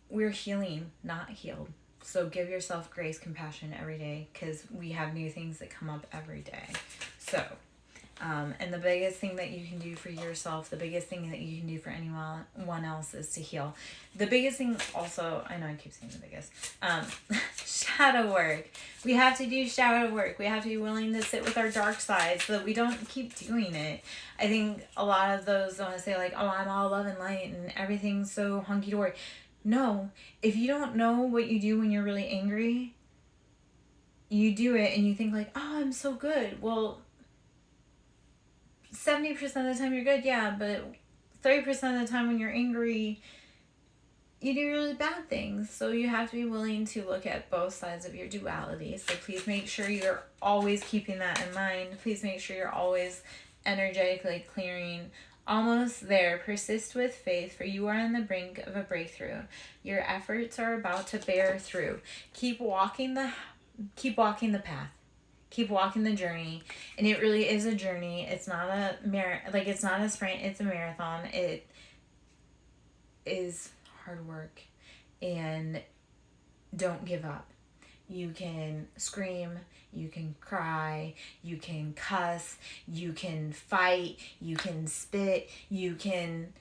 we're healing, not healed. So give yourself grace, compassion every day, because we have new things that come up every day. So, and the biggest thing that you can do for yourself, the biggest thing that you can do for anyone else is to heal. The biggest thing also, I know I keep saying the biggest, shadow work. We have to do shadow work. We have to be willing to sit with our dark side so that we don't keep doing it. I think a lot of those want to say like, oh, I'm all love and light and everything's so hunky-dory. No, if you don't know what you do when you're really angry, you do it and you think like, oh, I'm so good. Well, 70% of the time you're good, yeah, but 30% of the time when you're angry, you do really bad things. So you have to be willing to look at both sides of your duality. So please make sure you're always keeping that in mind. Please make sure you're always energetically clearing. Almost there. Persist with faith, for you are on the brink of a breakthrough. Your efforts are about to bear through. Keep walking the path. Keep walking the journey. And it really is a journey. It's not a it's not a sprint, it's a marathon. It is hard work. And don't give up. You can scream, you can cry, you can cuss, you can fight, you can spit, you can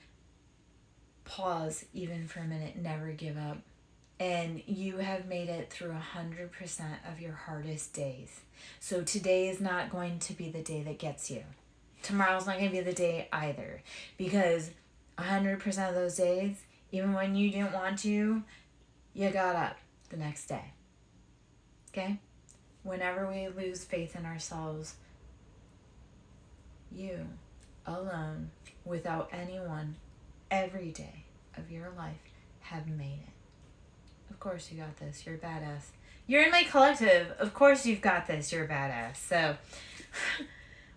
pause even for a minute, never give up. And you have made it through 100% of your hardest days. So today is not going to be the day that gets you. Tomorrow's not going to be the day either. Because 100% of those days, even when you didn't want to, you got up the next day. Okay? Whenever we lose faith in ourselves, you alone, without anyone, every day of your life have made it. Of course you got this. You're a badass. You're in my collective. Of course you've got this. You're a badass. So,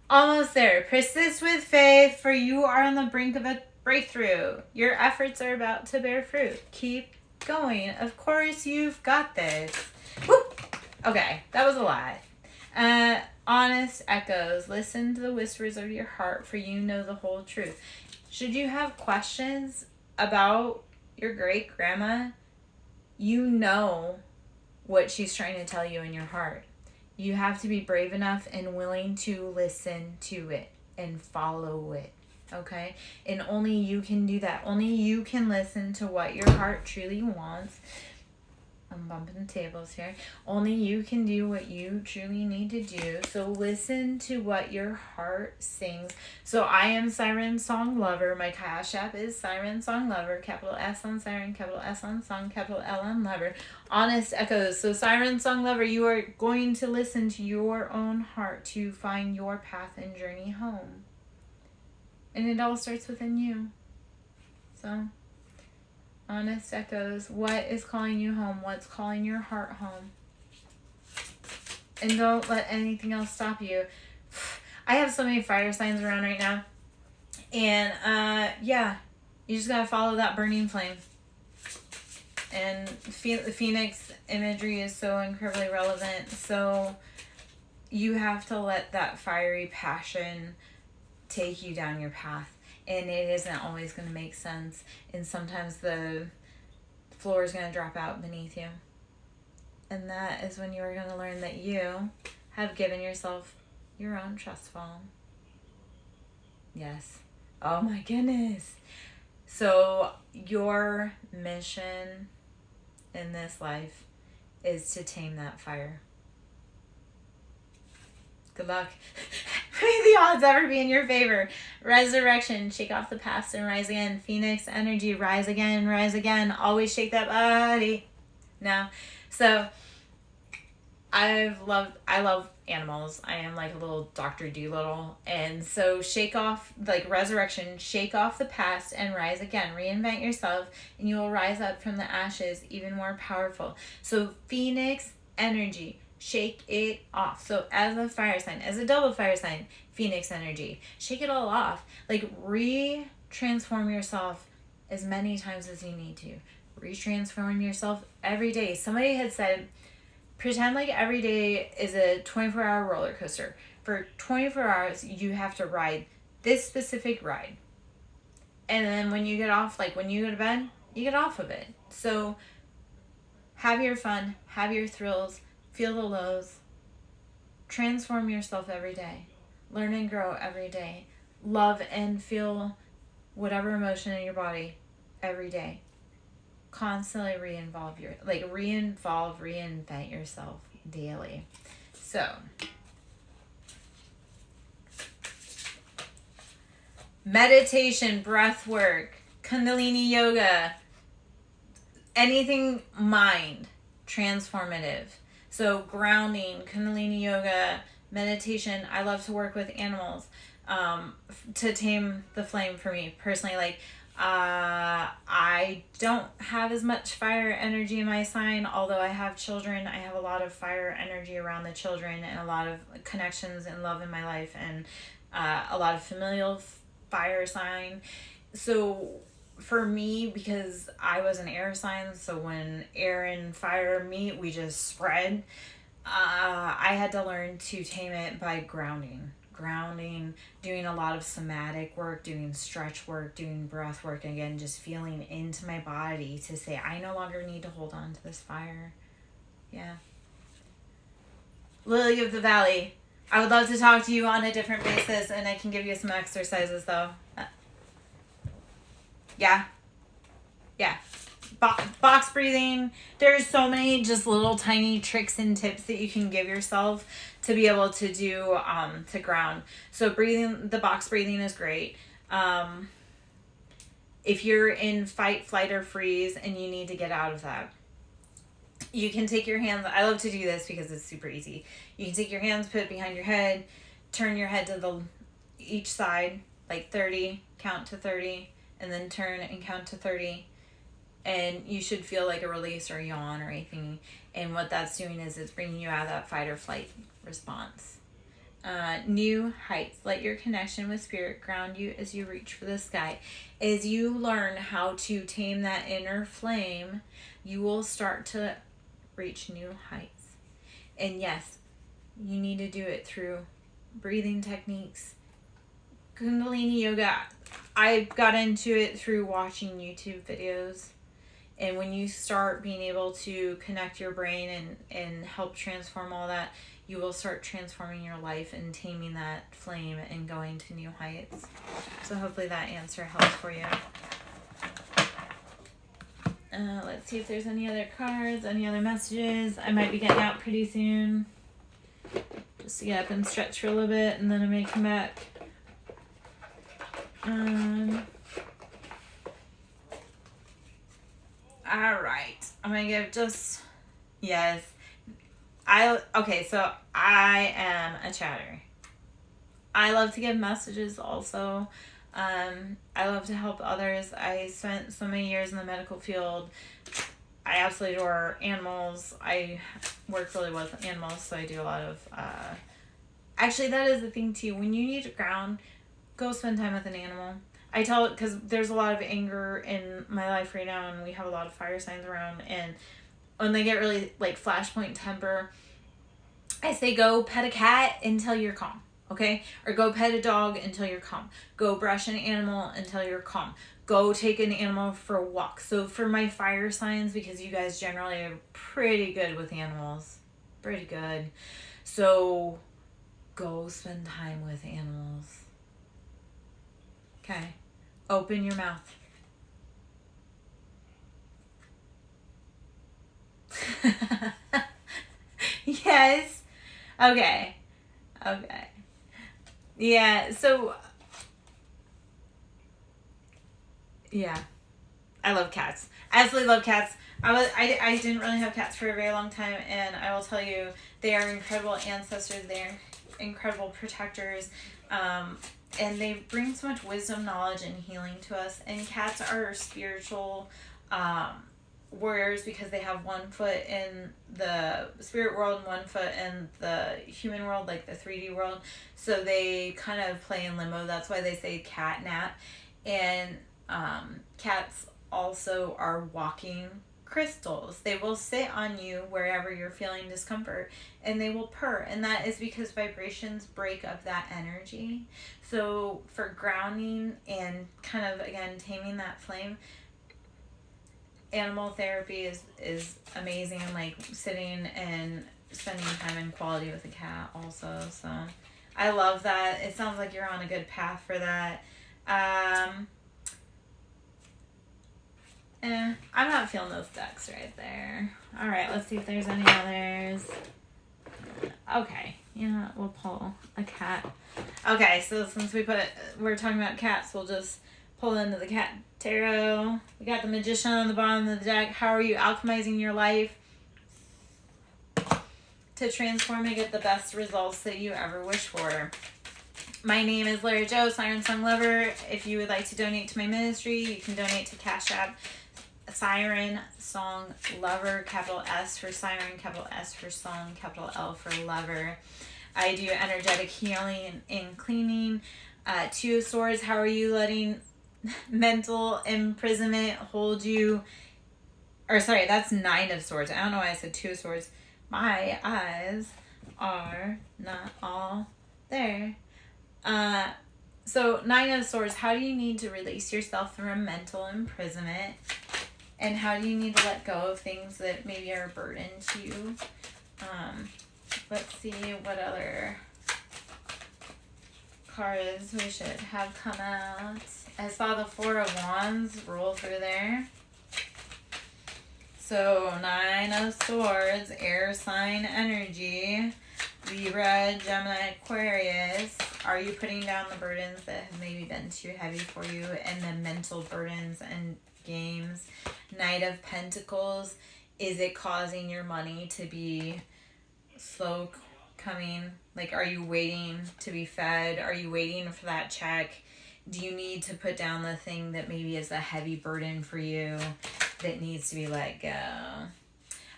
almost there. Persist with faith, for you are on the brink of a breakthrough. Your efforts are about to bear fruit. Keep going. Of course you've got this. Woo! Okay, that was a lot. Honest echoes. Listen to the whispers of your heart, for you know the whole truth. Should you have questions about your great grandma, you know what she's trying to tell you in your heart. You have to be brave enough and willing to listen to it and follow it. Okay? And only you can do that. Only you can listen to what your heart truly wants. I'm bumping the tables here. Only you can do what you truly need to do. So listen to what your heart sings. So I am SirenSong Lover. My Cash App is SirenSong Lover. Capital S on Siren, capital S on Song, capital L on Lover. Honest echoes. So SirenSong Lover, you are going to listen to your own heart to find your path and journey home. And it all starts within you. So, honest echoes. What is calling you home? What's calling your heart home? And don't let anything else stop you. I have so many fire signs around right now. And, yeah. You just gotta follow that burning flame. And the phoenix imagery is so incredibly relevant. So, you have to let that fiery passion take you down your path. And it isn't always going to make sense. And sometimes the floor is going to drop out beneath you. And that is when you are going to learn that you have given yourself your own trust fall. Yes. Oh my goodness. So your mission in this life is to tame that fire. Good luck. May the odds ever be in your favor. Resurrection. Shake off the past and rise again. Phoenix energy. Rise again. Rise again. Always shake that body. Now, so I love animals. I am like a little Dr. Doolittle. And so shake off, like resurrection, shake off the past and rise again. Reinvent yourself and you will rise up from the ashes even more powerful. So Phoenix energy. Shake it off. So as a fire sign, as a double fire sign, Phoenix energy, shake it all off. Like re-transform yourself as many times as you need to. Re-transform yourself every day. Somebody had said, pretend like every day is a 24-hour roller coaster. For 24 hours, you have to ride this specific ride. And then when you get off, like when you go to bed, you get off of it. So have your fun, have your thrills, feel the lows, transform yourself every day, learn and grow every day, love and feel whatever emotion in your body every day. Constantly reinvent yourself daily. So, meditation, breath work, Kundalini yoga, anything mind transformative. So grounding, Kundalini yoga, meditation. I love to work with animals to tame the flame for me personally. Like I don't have as much fire energy in my sign, although I have children. I have a lot of fire energy around the children and a lot of connections and love in my life, and a lot of familial fire sign. So for me, because I was an air sign, so when air and fire meet, we just spread. I had to learn to tame it by grounding, doing a lot of somatic work, doing stretch work, doing breath work, again, just feeling into my body to say, I no longer need to hold on to this fire. Yeah. Lily of the Valley, I would love to talk to you on a different basis, and I can give you some exercises though. Yeah. Box breathing. There's so many just little tiny tricks and tips that you can give yourself to be able to do to ground. So the box breathing is great. If you're in fight, flight, or freeze and you need to get out of that, you can take your hands. I love to do this because it's super easy. You can take your hands, put it behind your head, turn your head to each side, like 30, count to 30, and then turn and count to 30. And you should feel like a release or a yawn or anything. And what that's doing is it's bringing you out of that fight or flight response. New heights. Let your connection with spirit ground you as you reach for the sky. As you learn how to tame that inner flame, you will start to reach new heights. And yes, you need to do it through breathing techniques. Kundalini yoga, I got into it through watching YouTube videos. And when you start being able to connect your brain and help transform all that, you will start transforming your life and taming that flame and going to new heights. So hopefully that answer helps for you. Let's see if there's any other cards, any other messages. I might be getting out pretty soon. Just to get up and stretch for a little bit, and then I may come back. All right, I'm gonna give yes. So I am a chatter. I love to give messages also. I love to help others. I spent so many years in the medical field. I absolutely adore animals. I work really well with animals, so I do a lot of, actually that is the thing too. When you need to ground, go spend time with an animal. I tell it because there's a lot of anger in my life right now, and we have a lot of fire signs around, and when they get really like flashpoint temper, I say go pet a cat until you're calm, okay? Or go pet a dog until you're calm. Go brush an animal until you're calm. Go take an animal for a walk. So for my fire signs, because you guys generally are pretty good with animals, pretty good. So go spend time with animals. Okay. Open your mouth. Yes. Okay. Yeah, so yeah. I love cats. I absolutely love cats. I didn't really have cats for a very long time, and I will tell you, they are incredible ancestors. They are incredible protectors. And they bring so much wisdom, knowledge, and healing to us. And cats are spiritual warriors because they have one foot in the spirit world and one foot in the human world, like the 3D world. So they kind of play in limbo. That's why they say cat nap. And cats also are walking crystals. They will sit on you wherever you're feeling discomfort, and they will purr, and that is because vibrations break up that energy. So for grounding and kind of, again, taming that flame, animal therapy is amazing, like sitting and spending time in quality with a cat also. So I love that. It sounds like you're on a good path for that. I'm not feeling those ducks right there. All right, let's see if there's any others. Okay, yeah, we'll pull a cat. Okay, so since we're talking about cats, we'll just pull into the cat tarot. We got the Magician on the bottom of the deck. How are you alchemizing your life to transform and get the best results that you ever wish for? My name is Larry Jo, SirenSong Lover. If you would like to donate to my ministry, you can donate to Cash App, SirenSong Lover, capital S for Siren, capital S for Song, capital L for Lover. I do energetic healing and cleaning. Two of Swords, how are you letting mental imprisonment hold you? Or sorry, that's Nine of Swords. I don't know why I said Two of Swords. My eyes are not all there. So Nine of Swords, how do you need to release yourself from mental imprisonment? And how do you need to let go of things that maybe are a burden to you? Let's see what other cards we should have come out. I saw the Four of Wands roll through there. So Nine of Swords, air sign energy, Libra, Gemini, Aquarius. Are you putting down the burdens that have maybe been too heavy for you, and the mental burdens and games? Knight of Pentacles, is it causing your money to be slow coming? Like, are you waiting to be fed? Are you waiting for that check? Do you need to put down the thing that maybe is a heavy burden for you that needs to be let go?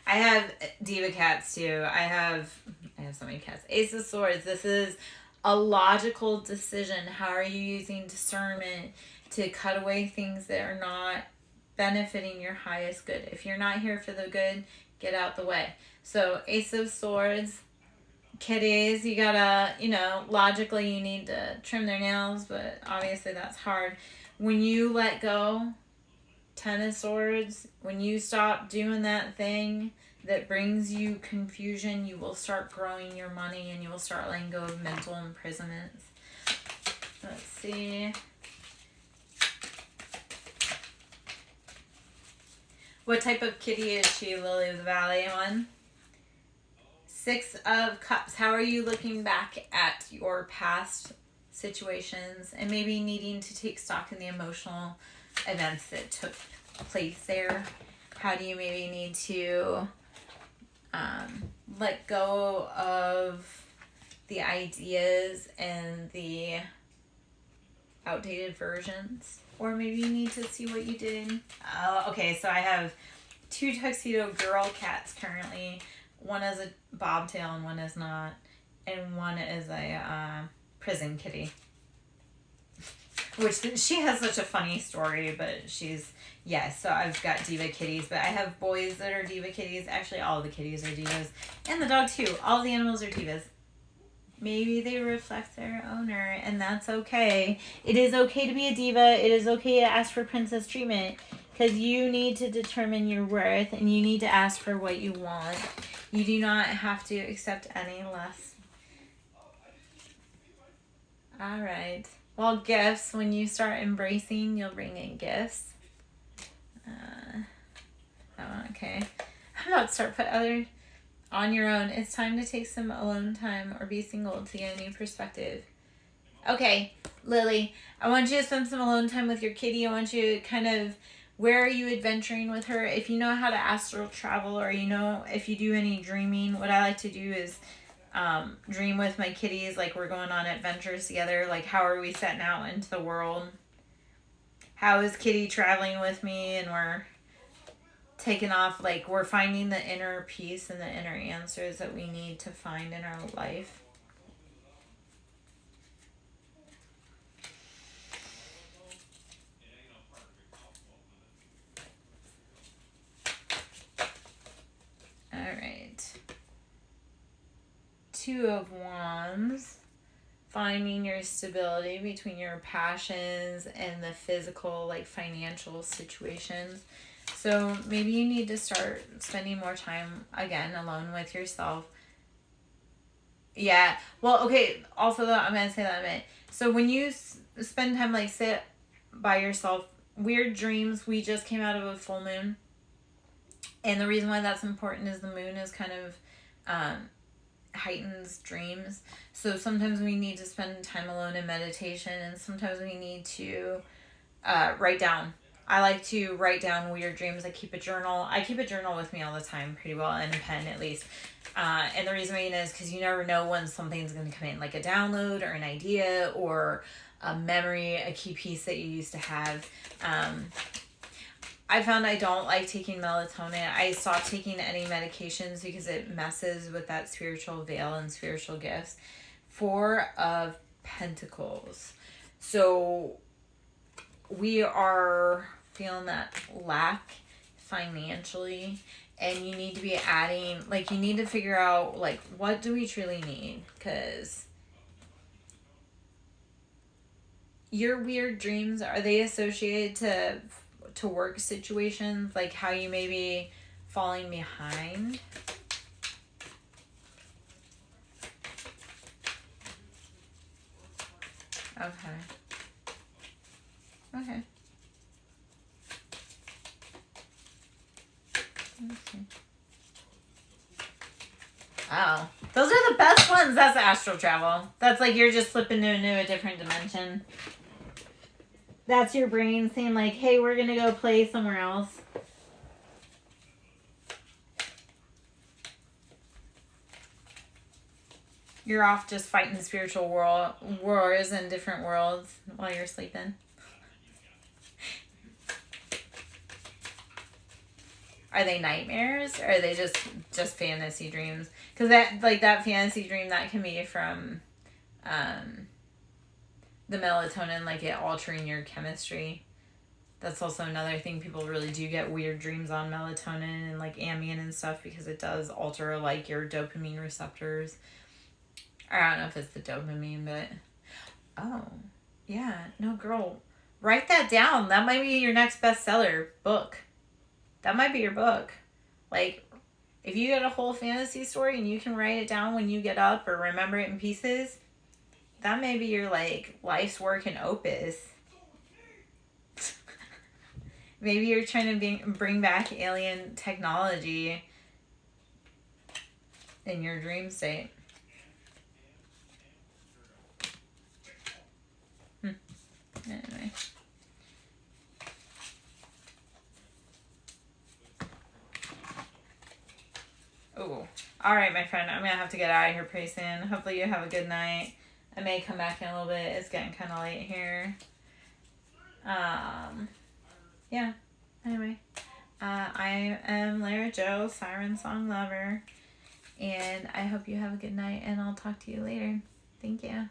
I have diva cats too. I have so many cats. Ace of Swords. This is a logical decision. How are you using discernment to cut away things that are not benefiting your highest good? If you're not here for the good, get out the way. So Ace of Swords, kitties, you gotta, logically you need to trim their nails, but obviously that's hard. When you let go, Ten of Swords, when you stop doing that thing that brings you confusion, you will start growing your money and you will start letting go of mental imprisonments. Let's see. What type of kitty is she, Lily of the Valley? One. Six of Cups. How are you looking back at your past situations and maybe needing to take stock in the emotional events that took place there? How do you maybe need to let go of the ideas and the outdated versions? Or maybe you need to see what you did. Okay, so I have two tuxedo girl cats currently. One is a bobtail and one is not. And one is a prison kitty. Which, she has such a funny story, but so I've got diva kitties. But I have boys that are diva kitties. Actually, all the kitties are divas. And the dog too. All the animals are divas. Maybe they reflect their owner, and that's okay. It is okay to be a diva. It is okay to ask for princess treatment, because you need to determine your worth, and you need to ask for what you want. You do not have to accept any less. All right. Well, gifts. When you start embracing, you'll bring in gifts. Okay. How about start put others on your own? It's time to take some alone time or be single to get a new perspective. Okay, Lily, I want you to spend some alone time with your kitty. I want you to kind of, where are you adventuring with her? If you know how to astral travel, or if you do any dreaming, what I like to do is dream with my kitties, like we're going on adventures together. Like, how are we setting out into the world? How is Kitty traveling with me? And we're taking off, like we're finding the inner peace and the inner answers that we need to find in our life. Two of Wands. Finding your stability between your passions and the physical, like financial situations. So maybe you need to start spending more time, again, alone with yourself. Yeah. Well, okay. Also, though, I'm going to say that in a minute. So when you spend time, like, sit by yourself, weird dreams, we just came out of a full moon. And the reason why that's important is the moon is kind of heightens dreams. So sometimes we need to spend time alone in meditation, and sometimes we need to write down. I like to write down weird dreams. I keep a journal. I keep a journal with me all the time, pretty well, and a pen at least. And the reason being is because you never know when something's going to come in, like a download or an idea or a memory, a key piece that you used to have. I found I don't like taking melatonin. I stopped taking any medications because it messes with that spiritual veil and spiritual gifts. Four of Pentacles. So we are feeling that lack financially, and you need to be adding, like, you need to figure out, like, what do we truly need? Because your weird dreams, are they associated to work situations, like how you may be falling behind? Okay. Okay. Okay. Oh, those are the best ones. That's astral travel. That's like you're just slipping into a different dimension. That's your brain saying, like, hey, we're going to go play somewhere else. You're off just fighting spiritual wars in different worlds while you're sleeping. Are they nightmares, or are they just fantasy dreams? Because that fantasy dream, that can be from the melatonin, like it altering your chemistry. That's also another thing. People really do get weird dreams on melatonin and like Ambien and stuff, because it does alter like your dopamine receptors. I don't know if it's the dopamine, but oh yeah, no, girl, write that down. That might be your next bestseller book. That might be your book. Like, if you get a whole fantasy story and you can write it down when you get up or remember it in pieces, that may be your, like, life's work and opus. Maybe you're trying to bring back alien technology in your dream state. Anyway. Oh, all right, my friend. I'm going to have to get out of here pretty soon. Hopefully you have a good night. I may come back in a little bit. It's getting kind of late here. Yeah. Anyway. I am Lara Jo, SirenSong lover. And I hope you have a good night, and I'll talk to you later. Thank you.